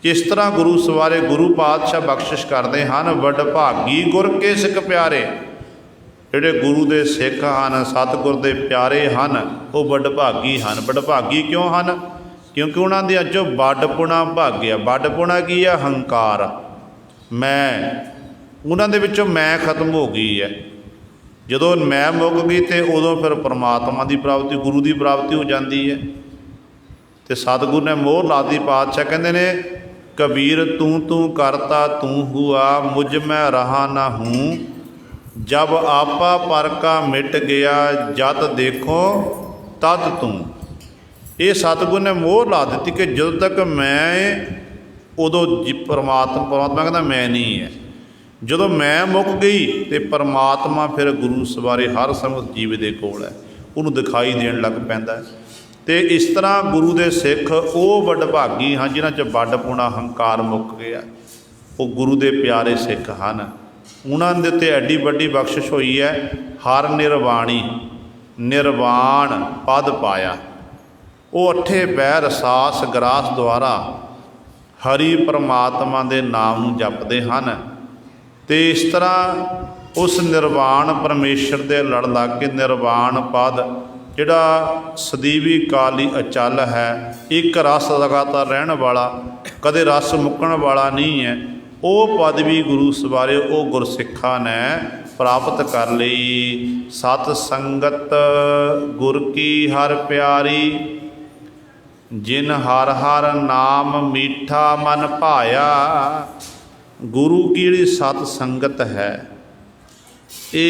ਕਿਸ ਤਰ੍ਹਾਂ ਗੁਰੂ ਸਵਾਰੇ ਗੁਰੂ ਪਾਤਸ਼ਾਹ ਬਖਸ਼ਿਸ਼ ਕਰਦੇ ਹਨ, ਵੱਡ ਭਾਗੀ ਗੁਰ ਕੇ ਸਿੱਖ ਪਿਆਰੇ। ਜਿਹੜੇ ਗੁਰੂ ਦੇ ਸਿੱਖ ਹਨ, ਸਤਿਗੁਰ ਦੇ ਪਿਆਰੇ ਹਨ, ਉਹ ਵੱਡ ਭਾਗੀ ਹਨ। ਵੱਡ ਭਾਗੀ ਕਿਉਂ ਹਨ? ਕਿਉਂਕਿ ਉਹਨਾਂ ਦੇ ਅੱਜੋਂ ਵੱਡਪੁਣਾ ਭਾਗਿਆ। ਵੱਡਪੁਣਾ ਕੀ ਹੈ? ਹੰਕਾਰ, ਮੈਂ। ਉਹਨਾਂ ਦੇ ਵਿੱਚੋਂ ਮੈਂ ਖਤਮ ਹੋ ਗਈ ਹੈ। ਜਦੋਂ ਮੈਂ ਮੁੱਕ ਗਈ ਤੇ ਉਦੋਂ ਫਿਰ ਪਰਮਾਤਮਾ ਦੀ ਪ੍ਰਾਪਤੀ, ਗੁਰੂ ਦੀ ਪ੍ਰਾਪਤੀ ਹੋ ਜਾਂਦੀ ਹੈ। ਤੇ ਸਤਿਗੁਰੂ ਨੇ ਮੋਹਰ ਲਾ ਦਿੱਤੀ। ਪਾਤਸ਼ਾਹ ਕਹਿੰਦੇ ਨੇ ਕਬੀਰ ਤੂੰ ਕਰਤਾ ਤੂੰ ਹੁਆ, ਮੁਝ ਮੈਂ ਰਹਾ ਨਾ ਹੂੰ, जब आपा पर का मिट गया जत देखो तद तू। ये सतगुर ने मोहर ला दी कि ਜਦੋਂ तक मैं उदों परमात्मा कहता मैं नहीं है। ਜਦੋਂ मैं मुक गई तो परमात्मा फिर गुरु सवारे हर समय जीव के कोल है, ਉਹਨੂੰ दिखाई देन लग पैंदा है। तो इस तरह गुरु के सिख वो वडभागी हाँ जिन्हां च वडपुणा हंकार मुक गया, वो गुरु के प्यारे सिख हैं। उन्होंने उत्ते एड्डी वड्डी बख्शिश हुई है, हर निर्वाणी निर्वाण पद पाया। वो अठे पैर सास ग्रास द्वारा हरि परमात्मा के नाम नूं जपते हैं। तो इस तरह उस निर्वाण परमेश्वर के लड़ लग के निर्वाण पद जिहड़ा सदीवी काली अचल है, एक रस लगातार रहने वाला, कदे रस मुक्कण वाला नहीं है, वो पद भी गुरु सवारे वो गुरसिखा ने प्राप्त कर ली। सत संगत गुर की हर प्यारी, जिन हर हर नाम मीठा मन भाया। गुरु की जी सत संगत है ये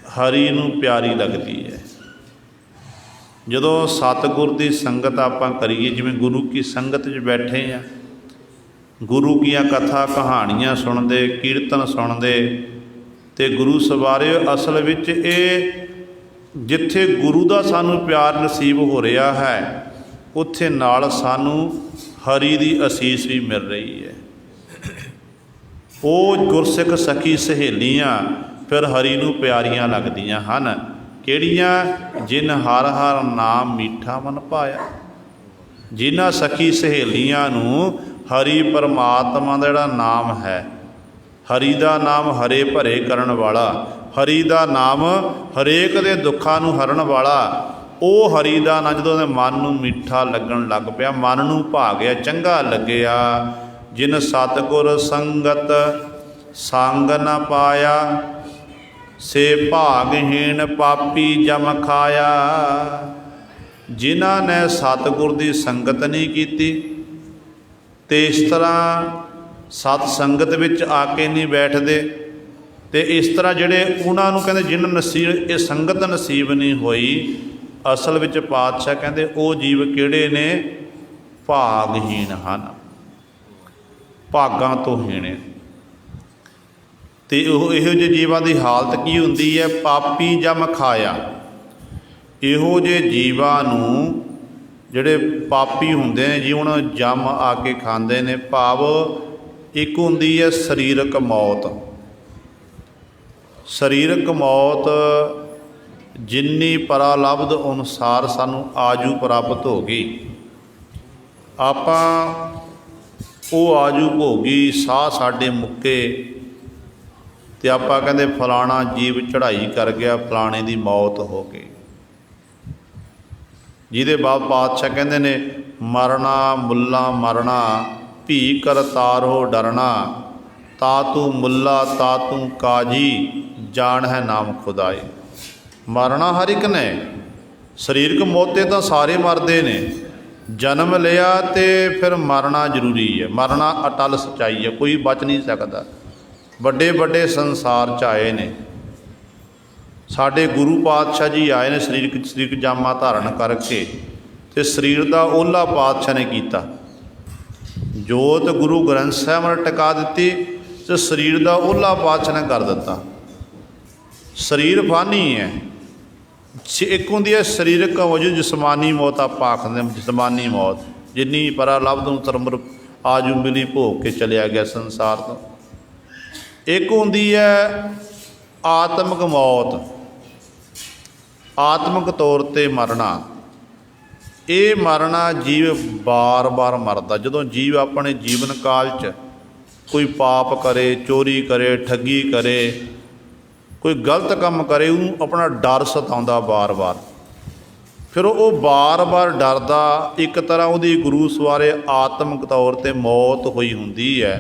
हरि नूं प्यारी लगती है। जदों सतगुर की संगत आपां करिए, जिवें गुरु की संगत च बैठे हैं, गुरु की कथा कहानियाँ सुनते कीर्तन सुनते, तो गुरु सवारे असल विच ये जिथे गुरु का सानू प्यार नसीब हो रहा है, उत्थे नाल सानू हरि की असीस भी मिल रही है। वो गुरसिख सखी सहेलियाँ फिर हरि नूं प्यारियां लगदियां हन। किहड़ियां? जिन हर हर नाम मीठा मन पाया। जिन्हां सखी सहेलियां नूं हरि परमात्मा का जिहड़ा नाम है, हरि का नाम हरे भरे करन वाला, हरि का नाम हरेक दे दुखां नूं हरण वाला, वो हरि का नाम जदों मन नूं मीठा लगन लग पिया, मन नूं भा गया, चंगा लग्या। जिन सतगुर संगत संग न पाया, से भागहीन पापी जम खाया। जिन्हां ने सतगुर की संगत नहीं की, तो इस तरह सत संगत विच आके नहीं बैठते, तो इस तरह जिहड़े उन्होंने कहते जिन्होंने नसीब ये संगत नसीब नहीं हुई, असल विच पातशाह कहते वो जीव किहड़े ने? भागहीन हैं, भागां तो हीणे। तो इहो जे जीवां की हालत की हुंदी है? पापी जम खाया। इहो जे जीवां नूं जिहड़े पापी हुंदे ने, जीवन जम आके खांदे ने। भाव एक हुंदी है सरीरक मौत। सरीरक मौत जिन्नी परालब्ध अनुसार सानू आजू प्राप्त हो गई, आपां वो आजू भोगी, साह साडे मुक्के, तो आपां कहंदे फलाना जीव चढ़ाई कर गया, फलाने की मौत हो गई। जिहदे बाप पातशाह कहंदे ने मरना मुल्ला मरना, भी करतारो डरना, तातू मुल्ला तातू काजी, जान है नाम खुदाई। मरना हर एक ने, शरीरक मौते तो सारे मरते ने, जन्म लिया तो फिर मरना जरूरी है। मरना अटल सच्चाई है, कोई बच नहीं सकता। बड़े बड़े संसार च आए ने, साढ़े गुरु पातशाह जी आए ने शरीरक जामा धारण करके, तो शरीर का ओला पातशाह ने किया। जोत गुरु ग्रंथ साहब ने टिका दी, तो शरीर का ओला पातशाह ने कर दिता। शरीर फानी है, एक होंदी है शरीरक मौजूद, जिसमानी मौत आप आखते हैं, जिसमानी मौत जिन्नी परालब्ध तरमर आजू मिली भोग के चलिया गया संसार तो। एक होंदी है आत्मक मौत, आत्मक तौर पर मरना। ये मरना जीव बार बार मरदा। जदों जीव अपने जीवन काल च कोई पाप करे, चोरी करे, ठगी करे, कोई गलत काम करे, वो अपना डर सताउंदा बार बार, फिर वो बार बार डरदा। एक तरह उहदी गुरु सवारे आत्मक तौर पर मौत हुई हुंदी है।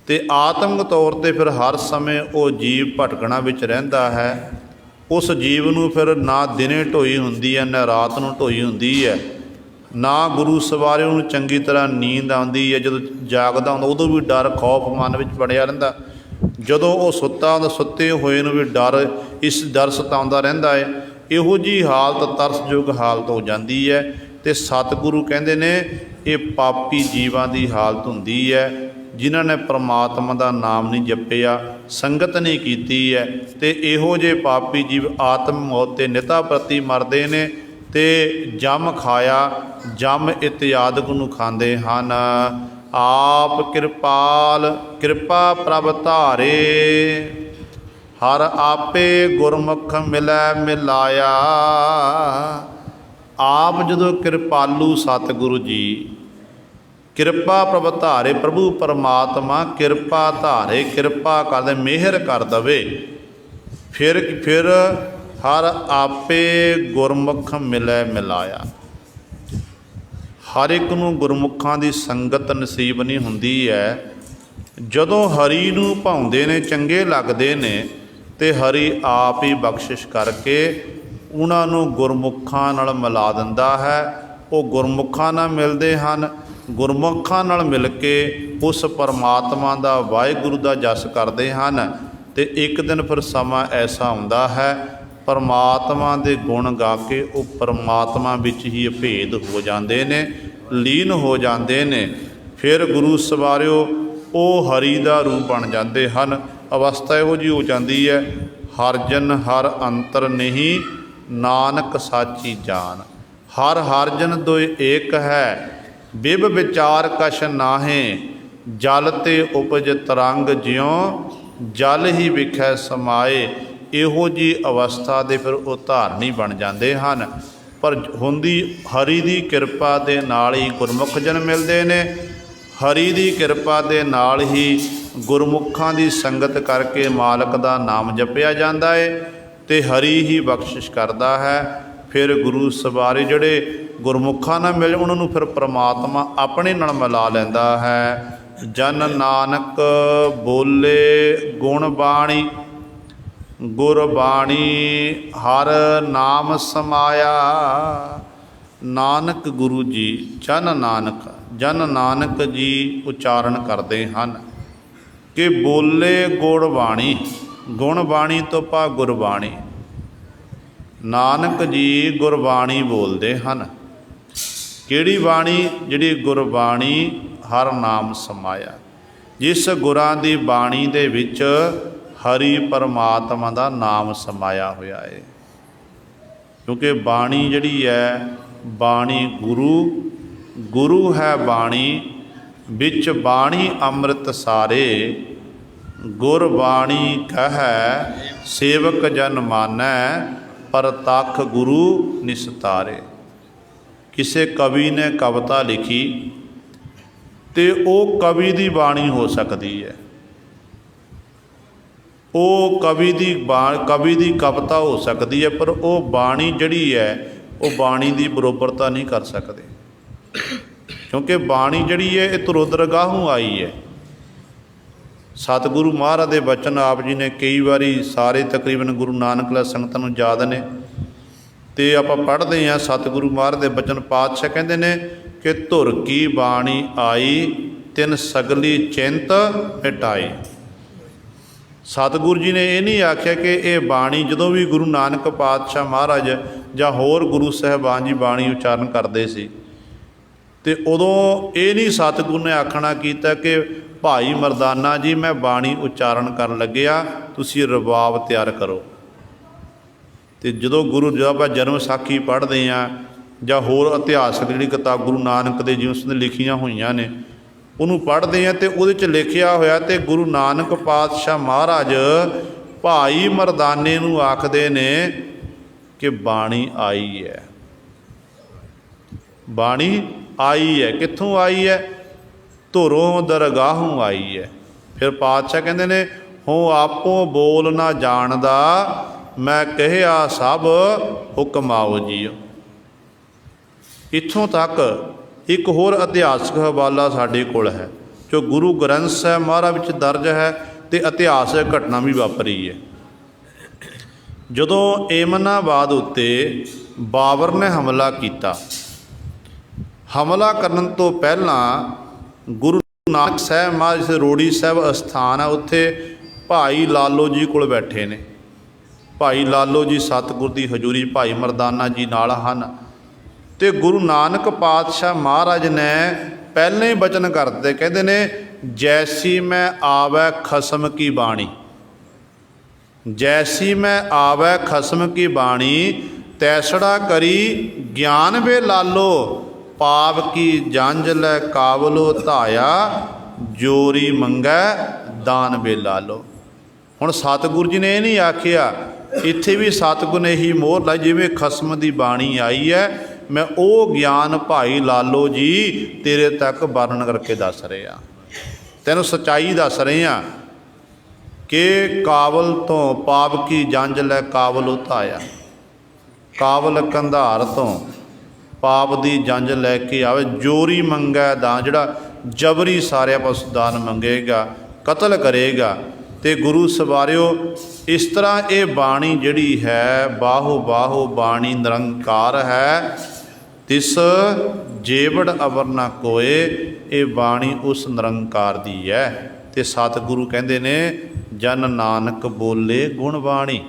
तो आत्मक तौर पर फिर हर समय वो जीव भटकना विच रहिंदा है। उस जीव नूं फिर ना दिने ढोई हुंदी है, ना रात नूं ढोई हुंदी है, ना गुरु सवारे नूं चंगी तरह नींद आउंदी है। जदों जागदा हुंदा उदों भी डर खौफ मन विच बणिया रहिंदा। ਜਦੋਂ ਉਹ ਸੁੱਤਾ ਹੁੰਦਾ, ਸੁੱਤੇ ਹੋਏ ਨੂੰ ਵੀ ਡਰ, ਇਸ ਡਰ ਸਤਾਉਂਦਾ ਰਹਿੰਦਾ ਹੈ। ਇਹੋ ਜਿਹੀ ਹਾਲਤ ਤਰਸਯੋਗ ਹਾਲਤ ਹੋ ਜਾਂਦੀ ਹੈ। ਅਤੇ ਸਤਿਗੁਰੂ ਕਹਿੰਦੇ ਨੇ ਇਹ ਪਾਪੀ ਜੀਵਾਂ ਦੀ ਹਾਲਤ ਹੁੰਦੀ ਹੈ, ਜਿਨ੍ਹਾਂ ਨੇ ਪ੍ਰਮਾਤਮਾ ਦਾ ਨਾਮ ਨਹੀਂ ਜਪਿਆ, ਸੰਗਤ ਨਹੀਂ ਕੀਤੀ ਹੈ। ਅਤੇ ਇਹੋ ਜਿਹੇ ਪਾਪੀ ਜੀਵ ਆਤਮ ਮੌਤ ਦੇ ਨਿਤਾ ਪ੍ਰਤੀ ਮਰਦੇ ਨੇ ਅਤੇ ਜਮ ਖਾਇਆ, ਜਮ ਇਤਿਆਦਿਕ ਨੂੰ ਖਾਂਦੇ ਹਨ। ਆਪ ਕਿਰਪਾਲ ਕਿਰਪਾ ਪ੍ਰਭ ਧਾਰੇ, ਹਰ ਆਪੇ ਗੁਰਮੁਖ ਮਿਲੈ ਮਿਲਾਇਆ। ਆਪ ਜਦੋਂ ਕਿਰਪਾਲੂ ਸਤਿਗੁਰੂ ਜੀ ਕਿਰਪਾ ਪ੍ਰਭ ਧਾਰੇ, ਪ੍ਰਭੂ ਪਰਮਾਤਮਾ ਕਿਰਪਾ ਧਾਰੇ, ਕਿਰਪਾ ਕਰਦੇ, ਮਿਹਰ ਕਰ ਦਵੇ, ਫਿਰ ਹਰ ਆਪੇ ਗੁਰਮੁਖ ਮਿਲੈ ਮਿਲਾਇਆ। ਹਰ ਇੱਕ ਨੂੰ ਗੁਰਮੁਖਾਂ ਦੀ ਸੰਗਤ ਨਸੀਬ ਨਹੀਂ ਹੁੰਦੀ ਹੈ। ਜਦੋਂ ਹਰੀ ਨੂੰ ਭਾਉਂਦੇ ਨੇ, ਚੰਗੇ ਲੱਗਦੇ ਨੇ, ਅਤੇ ਹਰੀ ਆਪ ਹੀ ਬਖਸ਼ਿਸ਼ ਕਰਕੇ ਉਹਨਾਂ ਨੂੰ ਗੁਰਮੁਖਾਂ ਨਾਲ ਮਿਲਾ ਦਿੰਦਾ ਹੈ। ਉਹ ਗੁਰਮੁਖਾਂ ਨਾਲ ਮਿਲਦੇ ਹਨ, ਗੁਰਮੁਖਾਂ ਨਾਲ ਮਿਲ ਕੇ ਉਸ ਪਰਮਾਤਮਾ ਦਾ, ਵਾਹਿਗੁਰੂ ਦਾ ਜਸ ਕਰਦੇ ਹਨ। ਅਤੇ ਇੱਕ ਦਿਨ ਫਿਰ ਸਮਾਂ ਐਸਾ ਆਉਂਦਾ ਹੈ, ਪਰਮਾਤਮਾ ਦੇ ਗੁਣ ਗਾ ਕੇ ਉਹ ਪਰਮਾਤਮਾ ਵਿੱਚ ਹੀ ਅਭੇਦ ਹੋ ਜਾਂਦੇ ਨੇ, ਲੀਨ ਹੋ ਜਾਂਦੇ ਨੇ। ਫਿਰ ਗੁਰੂ ਸਵਾਰਿਓ ਉਹ ਹਰੀ ਦਾ ਰੂਪ ਬਣ ਜਾਂਦੇ ਹਨ। ਅਵਸਥਾ ਇਹੋ ਜਿਹੀ ਹੋ ਜਾਂਦੀ ਹੈ, ਹਰ ਜਨ ਹਰ ਅੰਤਰ ਨਹੀਂ, ਨਾਨਕ ਸਾਚੀ ਜਾਨ। ਹਰ ਜਨ ਦੋਇ ਏਕ ਹੈ, ਬਿਬ ਵਿਚਾਰ ਕਛ ਨਾਹੇ। ਜਲ ਤੇ ਉਪਜ ਤਰੰਗ ਜਿਉ, ਜਲ ਹੀ ਵਿਖੈ ਸਮਾਏ। ਇਹੋ ਜਿਹੀ ਅਵਸਥਾ ਦੇ ਫਿਰ ਉਹ ਧਾਰਨੀ ਬਣ ਜਾਂਦੇ ਹਨ। ਪਰ ਹੁੰਦੀ ਹਰੀ ਦੀ ਕਿਰਪਾ ਦੇ ਨਾਲ ਹੀ ਗੁਰਮੁਖ ਜਨ ਮਿਲਦੇ ਨੇ। ਹਰੀ ਦੀ ਕਿਰਪਾ ਦੇ ਨਾਲ ਹੀ ਗੁਰਮੁਖਾਂ ਦੀ ਸੰਗਤ ਕਰਕੇ ਮਾਲਕ ਦਾ ਨਾਮ ਜਪਿਆ ਜਾਂਦਾ ਹੈ, ਅਤੇ ਹਰੀ ਹੀ ਬਖਸ਼ਿਸ਼ ਕਰਦਾ ਹੈ। ਫਿਰ ਗੁਰੂ ਸਵਾਰੇ ਜਿਹੜੇ ਗੁਰਮੁਖਾਂ ਨਾਲ ਮਿਲ, ਉਹਨਾਂ ਨੂੰ ਫਿਰ ਪ੍ਰਮਾਤਮਾ ਆਪਣੇ ਨਾਲ ਮਿਲਾ ਲੈਂਦਾ ਹੈ। ਜਨ ਨਾਨਕ ਬੋਲੇ ਗੁਣ ਬਾਣੀ, ਗੁਰਬਾਣੀ ਹਰ ਨਾਮ ਸਮਾਇਆ। ਨਾਨਕ ਗੁਰੂ ਜੀ ਜਨ ਨਾਨਕ ਜੀ ਉਚਾਰਨ ਕਰਦੇ ਹਨ ਕਿ ਬੋਲੇ ਗੁਣ ਬਾਣੀ, ਗੁਣ ਬਾਣੀ ਤੋਂ ਭਾ ਗੁਰਬਾਣੀ। ਨਾਨਕ ਜੀ ਗੁਰਬਾਣੀ ਬੋਲਦੇ ਹਨ। ਕਿਹੜੀ ਬਾਣੀ? ਜਿਹੜੀ ਗੁਰਬਾਣੀ ਹਰ ਨਾਮ ਸਮਾਇਆ, ਜਿਸ ਗੁਰਾਂ ਦੀ ਬਾਣੀ ਦੇ ਵਿੱਚ ਹਰੀ ਪਰਮਾਤਮਾ ਦਾ ਨਾਮ ਸਮਾਇਆ ਹੋਇਆ ਹੈ। ਕਿਉਂਕਿ ਬਾਣੀ ਜਿਹੜੀ ਹੈ, ਬਾਣੀ ਗੁਰੂ ਹੈ ਬਾਣੀ, ਵਿੱਚ ਬਾਣੀ ਅੰਮ੍ਰਿਤ ਸਾਰੇ। ਗੁਰਬਾਣੀ ਕਹੈ ਸੇਵਕ ਜਨ ਮਾਨੈ, ਪ੍ਰਤੱਖ ਗੁਰੂ ਨਿਸਤਾਰੇ। ਕਿਸੇ ਕਵੀ ਨੇ ਕਵਿਤਾ ਲਿਖੀ ਅਤੇ ਉਹ ਕਵੀ ਦੀ ਬਾਣੀ ਹੋ ਸਕਦੀ ਹੈ, ਉਹ ਕਵੀ ਦੀ ਕਵਿਤਾ ਹੋ ਸਕਦੀ ਹੈ, ਪਰ ਉਹ ਬਾਣੀ ਜਿਹੜੀ ਹੈ ਉਹ ਬਾਣੀ ਦੀ ਬਰੋਬਰਤਾ ਨਹੀਂ ਕਰ ਸਕਦੇ। ਕਿਉਂਕਿ ਬਾਣੀ ਜਿਹੜੀ ਹੈ ਇਹ ਤਰੁਦਰਗਾਹੋਂ ਆਈ ਹੈ। ਸਤਿਗੁਰੂ ਮਹਾਰਾਜ ਦੇ ਬਚਨ ਆਪ ਜੀ ਨੇ ਕਈ ਵਾਰੀ, ਸਾਰੇ ਤਕਰੀਬਨ ਗੁਰੂ ਨਾਨਕ ਲੈ ਸੰਗਤਾਂ ਨੂੰ ਯਾਦ ਨੇ, ਅਤੇ ਆਪਾਂ ਪੜ੍ਹਦੇ ਹਾਂ ਸਤਿਗੁਰੂ ਮਹਾਰਾਜ ਦੇ ਬਚਨ। ਪਾਤਸ਼ਾਹ ਕਹਿੰਦੇ ਨੇ ਕਿ ਧੁਰ ਕੀ ਬਾਣੀ ਆਈ, ਤਿਨ ਸਗਲੀ ਚਿੰਤ ਮਿਟਾਈ। ਸਤਿਗੁਰੂ ਜੀ ਨੇ ਇਹ ਨਹੀਂ ਆਖਿਆ ਕਿ ਇਹ ਬਾਣੀ, ਜਦੋਂ ਵੀ ਗੁਰੂ ਨਾਨਕ ਪਾਤਸ਼ਾਹ ਮਹਾਰਾਜ ਜਾਂ ਹੋਰ ਗੁਰੂ ਸਾਹਿਬਾਨ ਜੀ ਬਾਣੀ ਉਚਾਰਨ ਕਰਦੇ ਸੀ, ਅਤੇ ਉਦੋਂ ਇਹ ਨਹੀਂ ਸਤਿਗੁਰੂ ਨੇ ਆਖਣਾ ਕੀਤਾ ਕਿ ਭਾਈ ਮਰਦਾਨਾ ਜੀ ਮੈਂ ਬਾਣੀ ਉਚਾਰਨ ਕਰਨ ਲੱਗਿਆ, ਤੁਸੀਂ ਰਬਾਬ ਤਿਆਰ ਕਰੋ। ਅਤੇ ਜਦੋਂ ਆਪਾਂ ਜਨਮ ਸਾਖੀ ਪੜ੍ਹਦੇ ਹਾਂ ਜਾਂ ਹੋਰ ਇਤਿਹਾਸਕ ਜਿਹੜੀ ਕਿਤਾਬ ਗੁਰੂ ਨਾਨਕ ਦੇ ਜਿਵੇਂ ਉਸਨੇ ਲਿਖੀਆਂ ਹੋਈਆਂ ਨੇ, ਉਹਨੂੰ ਪੜ੍ਹਦੇ ਹਾਂ ਅਤੇ ਉਹਦੇ 'ਚ ਲਿਖਿਆ ਹੋਇਆ, ਅਤੇ ਗੁਰੂ ਨਾਨਕ ਪਾਤਸ਼ਾਹ ਮਹਾਰਾਜ ਭਾਈ ਮਰਦਾਨੇ ਨੂੰ ਆਖਦੇ ਨੇ ਕਿ ਬਾਣੀ ਆਈ ਹੈ। ਬਾਣੀ ਆਈ ਹੈ, ਕਿੱਥੋਂ ਆਈ ਹੈ? ਧੁਰੋਂ ਦਰਗਾਹੋਂ ਆਈ ਹੈ। ਫਿਰ ਪਾਤਸ਼ਾਹ ਕਹਿੰਦੇ ਨੇ ਹੋ ਆਪੋ ਬੋਲ ਨਾ ਜਾਣਦਾ, ਮੈਂ ਕਹਿਆ ਸਭ ਹੁਕਮ ਆਓ ਜੀਓ। ਇੱਥੋਂ ਤੱਕ ਇੱਕ ਹੋਰ ਇਤਿਹਾਸਕ ਹਵਾਲਾ ਸਾਡੇ ਕੋਲ ਹੈ, ਜੋ ਗੁਰੂ ਗ੍ਰੰਥ ਸਾਹਿਬ ਮਹਾਰਾਜ ਵਿੱਚ ਦਰਜ ਹੈ, ਅਤੇ ਇਤਿਹਾਸਕ ਘਟਨਾ ਵੀ ਵਾਪਰੀ ਹੈ। ਜਦੋਂ ਏਮਨਾਬਾਦ ਉੱਤੇ ਬਾਬਰ ਨੇ ਹਮਲਾ ਕੀਤਾ, ਹਮਲਾ ਕਰਨ ਤੋਂ ਪਹਿਲਾਂ ਗੁਰੂ ਨਾਨਕ ਸਾਹਿਬ ਮਹਾਰਾਜ ਰੋੜੀ ਸਾਹਿਬ ਅਸਥਾਨ ਹੈ, ਉੱਥੇ ਭਾਈ ਲਾਲੋ ਜੀ ਕੋਲ ਬੈਠੇ ਨੇ। ਭਾਈ ਲਾਲੋ ਜੀ ਸਤਿਗੁਰ ਦੀ ਹਜ਼ੂਰੀ ਭਾਈ ਮਰਦਾਨਾ ਜੀ ਨਾਲ ਹਨ। ਤੇ ਗੁਰੂ ਨਾਨਕ ਪਾਤਸ਼ਾਹ ਮਹਾਰਾਜ ਨੇ ਪਹਿਲਾਂ ਹੀ ਬਚਨ ਕਰਦੇ, ਕਹਿੰਦੇ ਨੇ ਜੈਸੀ ਮੈਂ ਆਵੈ ਖਸਮ ਕੀ ਬਾਣੀ, ਜੈਸੀ ਮੈਂ ਆਵੈ ਖਸਮ ਕੀ ਬਾਣੀ, ਤੈਸੜਾ ਕਰੀ ਗਿਆਨ ਵੇ ਲਾਲੋ, ਪਾਪ ਕੀ ਜੰਝ ਲੈ ਕਾਬਲੋ ਧਾਇਆ, ਜੋਰੀ ਮੰਗੈ ਦਾਨ ਵੇ ਲਾਲੋ। ਹੁਣ ਸਤਿਗੁਰੂ ਜੀ ਨੇ ਇਹ ਨਹੀਂ ਆਖਿਆ, ਇੱਥੇ ਵੀ ਸਤਿਗੁਰ ਨੇ ਹੀ ਮੋਹਰ ਲਾਈ, ਜਿਵੇਂ ਖਸਮ ਦੀ ਬਾਣੀ ਆਈ ਹੈ ਮੈਂ ਉਹ ਗਿਆਨ ਭਾਈ ਲਾਲੋ ਜੀ ਤੇਰੇ ਤੱਕ ਵਰਣਨ ਕਰਕੇ ਦੱਸ ਰਿਹਾ, ਤੈਨੂੰ ਸੱਚਾਈ ਦੱਸ ਰਿਹਾ ਕਿ ਕਾਬਲ ਤੋਂ ਪਾਪ ਕੀ ਜੰਝ ਲੈ ਕਾਬਲ ਉਤਾਇਆ, ਕਾਬਲ ਕੰਧਾਰ ਤੋਂ ਪਾਪ ਦੀ ਜੰਝ ਲੈ ਕੇ ਆਵੇ, ਜੋਰੀ ਮੰਗੈ ਦਾਨ, ਜਿਹੜਾ ਜਬਰੀ ਸਾਰਿਆਂ ਪਾਸੋਂ ਦਾਨ ਮੰਗੇਗਾ, ਕਤਲ ਕਰੇਗਾ। ਤੇ ਗੁਰੂ ਸਵਾਰਿਓ ਇਸ ਤਰ੍ਹਾਂ ਇਹ ਬਾਣੀ ਜਿਹੜੀ ਹੈ ਬਾਹੋ ਬਾਹੋ ਬਾਣੀ ਨਿਰੰਕਾਰ ਹੈ, ਤਿਸ ਜੇਵੜ ਅਵਰ ਨਾ ਕੋਏ, ਇਹ ਬਾਣੀ ਉਸ ਨਿਰੰਕਾਰ ਦੀ ਹੈ। ਤੇ ਸਤਿਗੁਰੂ ਕਹਿੰਦੇ ਨੇ ਜਨ ਨਾਨਕ ਬੋਲੇ ਗੁਣ ਬਾਣੀ,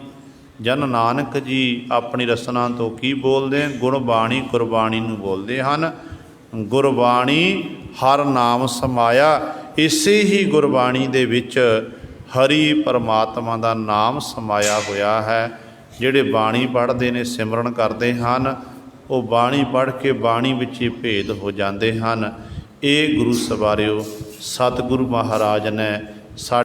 ਜਨ ਨਾਨਕ ਜੀ ਆਪਣੀ ਰਸਨਾ ਤੋਂ ਕੀ ਬੋਲਦੇ, ਗੁਣ ਬਾਣੀ ਗੁਰਬਾਣੀ ਨੂੰ ਬੋਲਦੇ ਹਨ। ਗੁਰਬਾਣੀ ਹਰ ਨਾਮ ਸਮਾਇਆ, ਇਸੇ ਹੀ ਗੁਰਬਾਣੀ ਦੇ ਵਿੱਚ ਹਰੀ ਪਰਮਾਤਮਾ ਦਾ ਨਾਮ ਸਮਾਇਆ ਹੋਇਆ ਹੈ। ਜਿਹੜੇ ਬਾਣੀ ਪੜ੍ਹਦੇ ਨੇ ਸਿਮਰਨ ਕਰਦੇ ਹਨ, ਉਹ ਬਾਣੀ ਪੜ੍ਹ ਕੇ ਬਾਣੀ ਵਿੱਚ ਹੀ ਭੇਦ ਹੋ ਜਾਂਦੇ ਹਨ। ਇਹ ਗੁਰੂ ਸਵਾਰਿਓ ਸਤਿਗੁਰੂ ਮਹਾਰਾਜ ਨੇ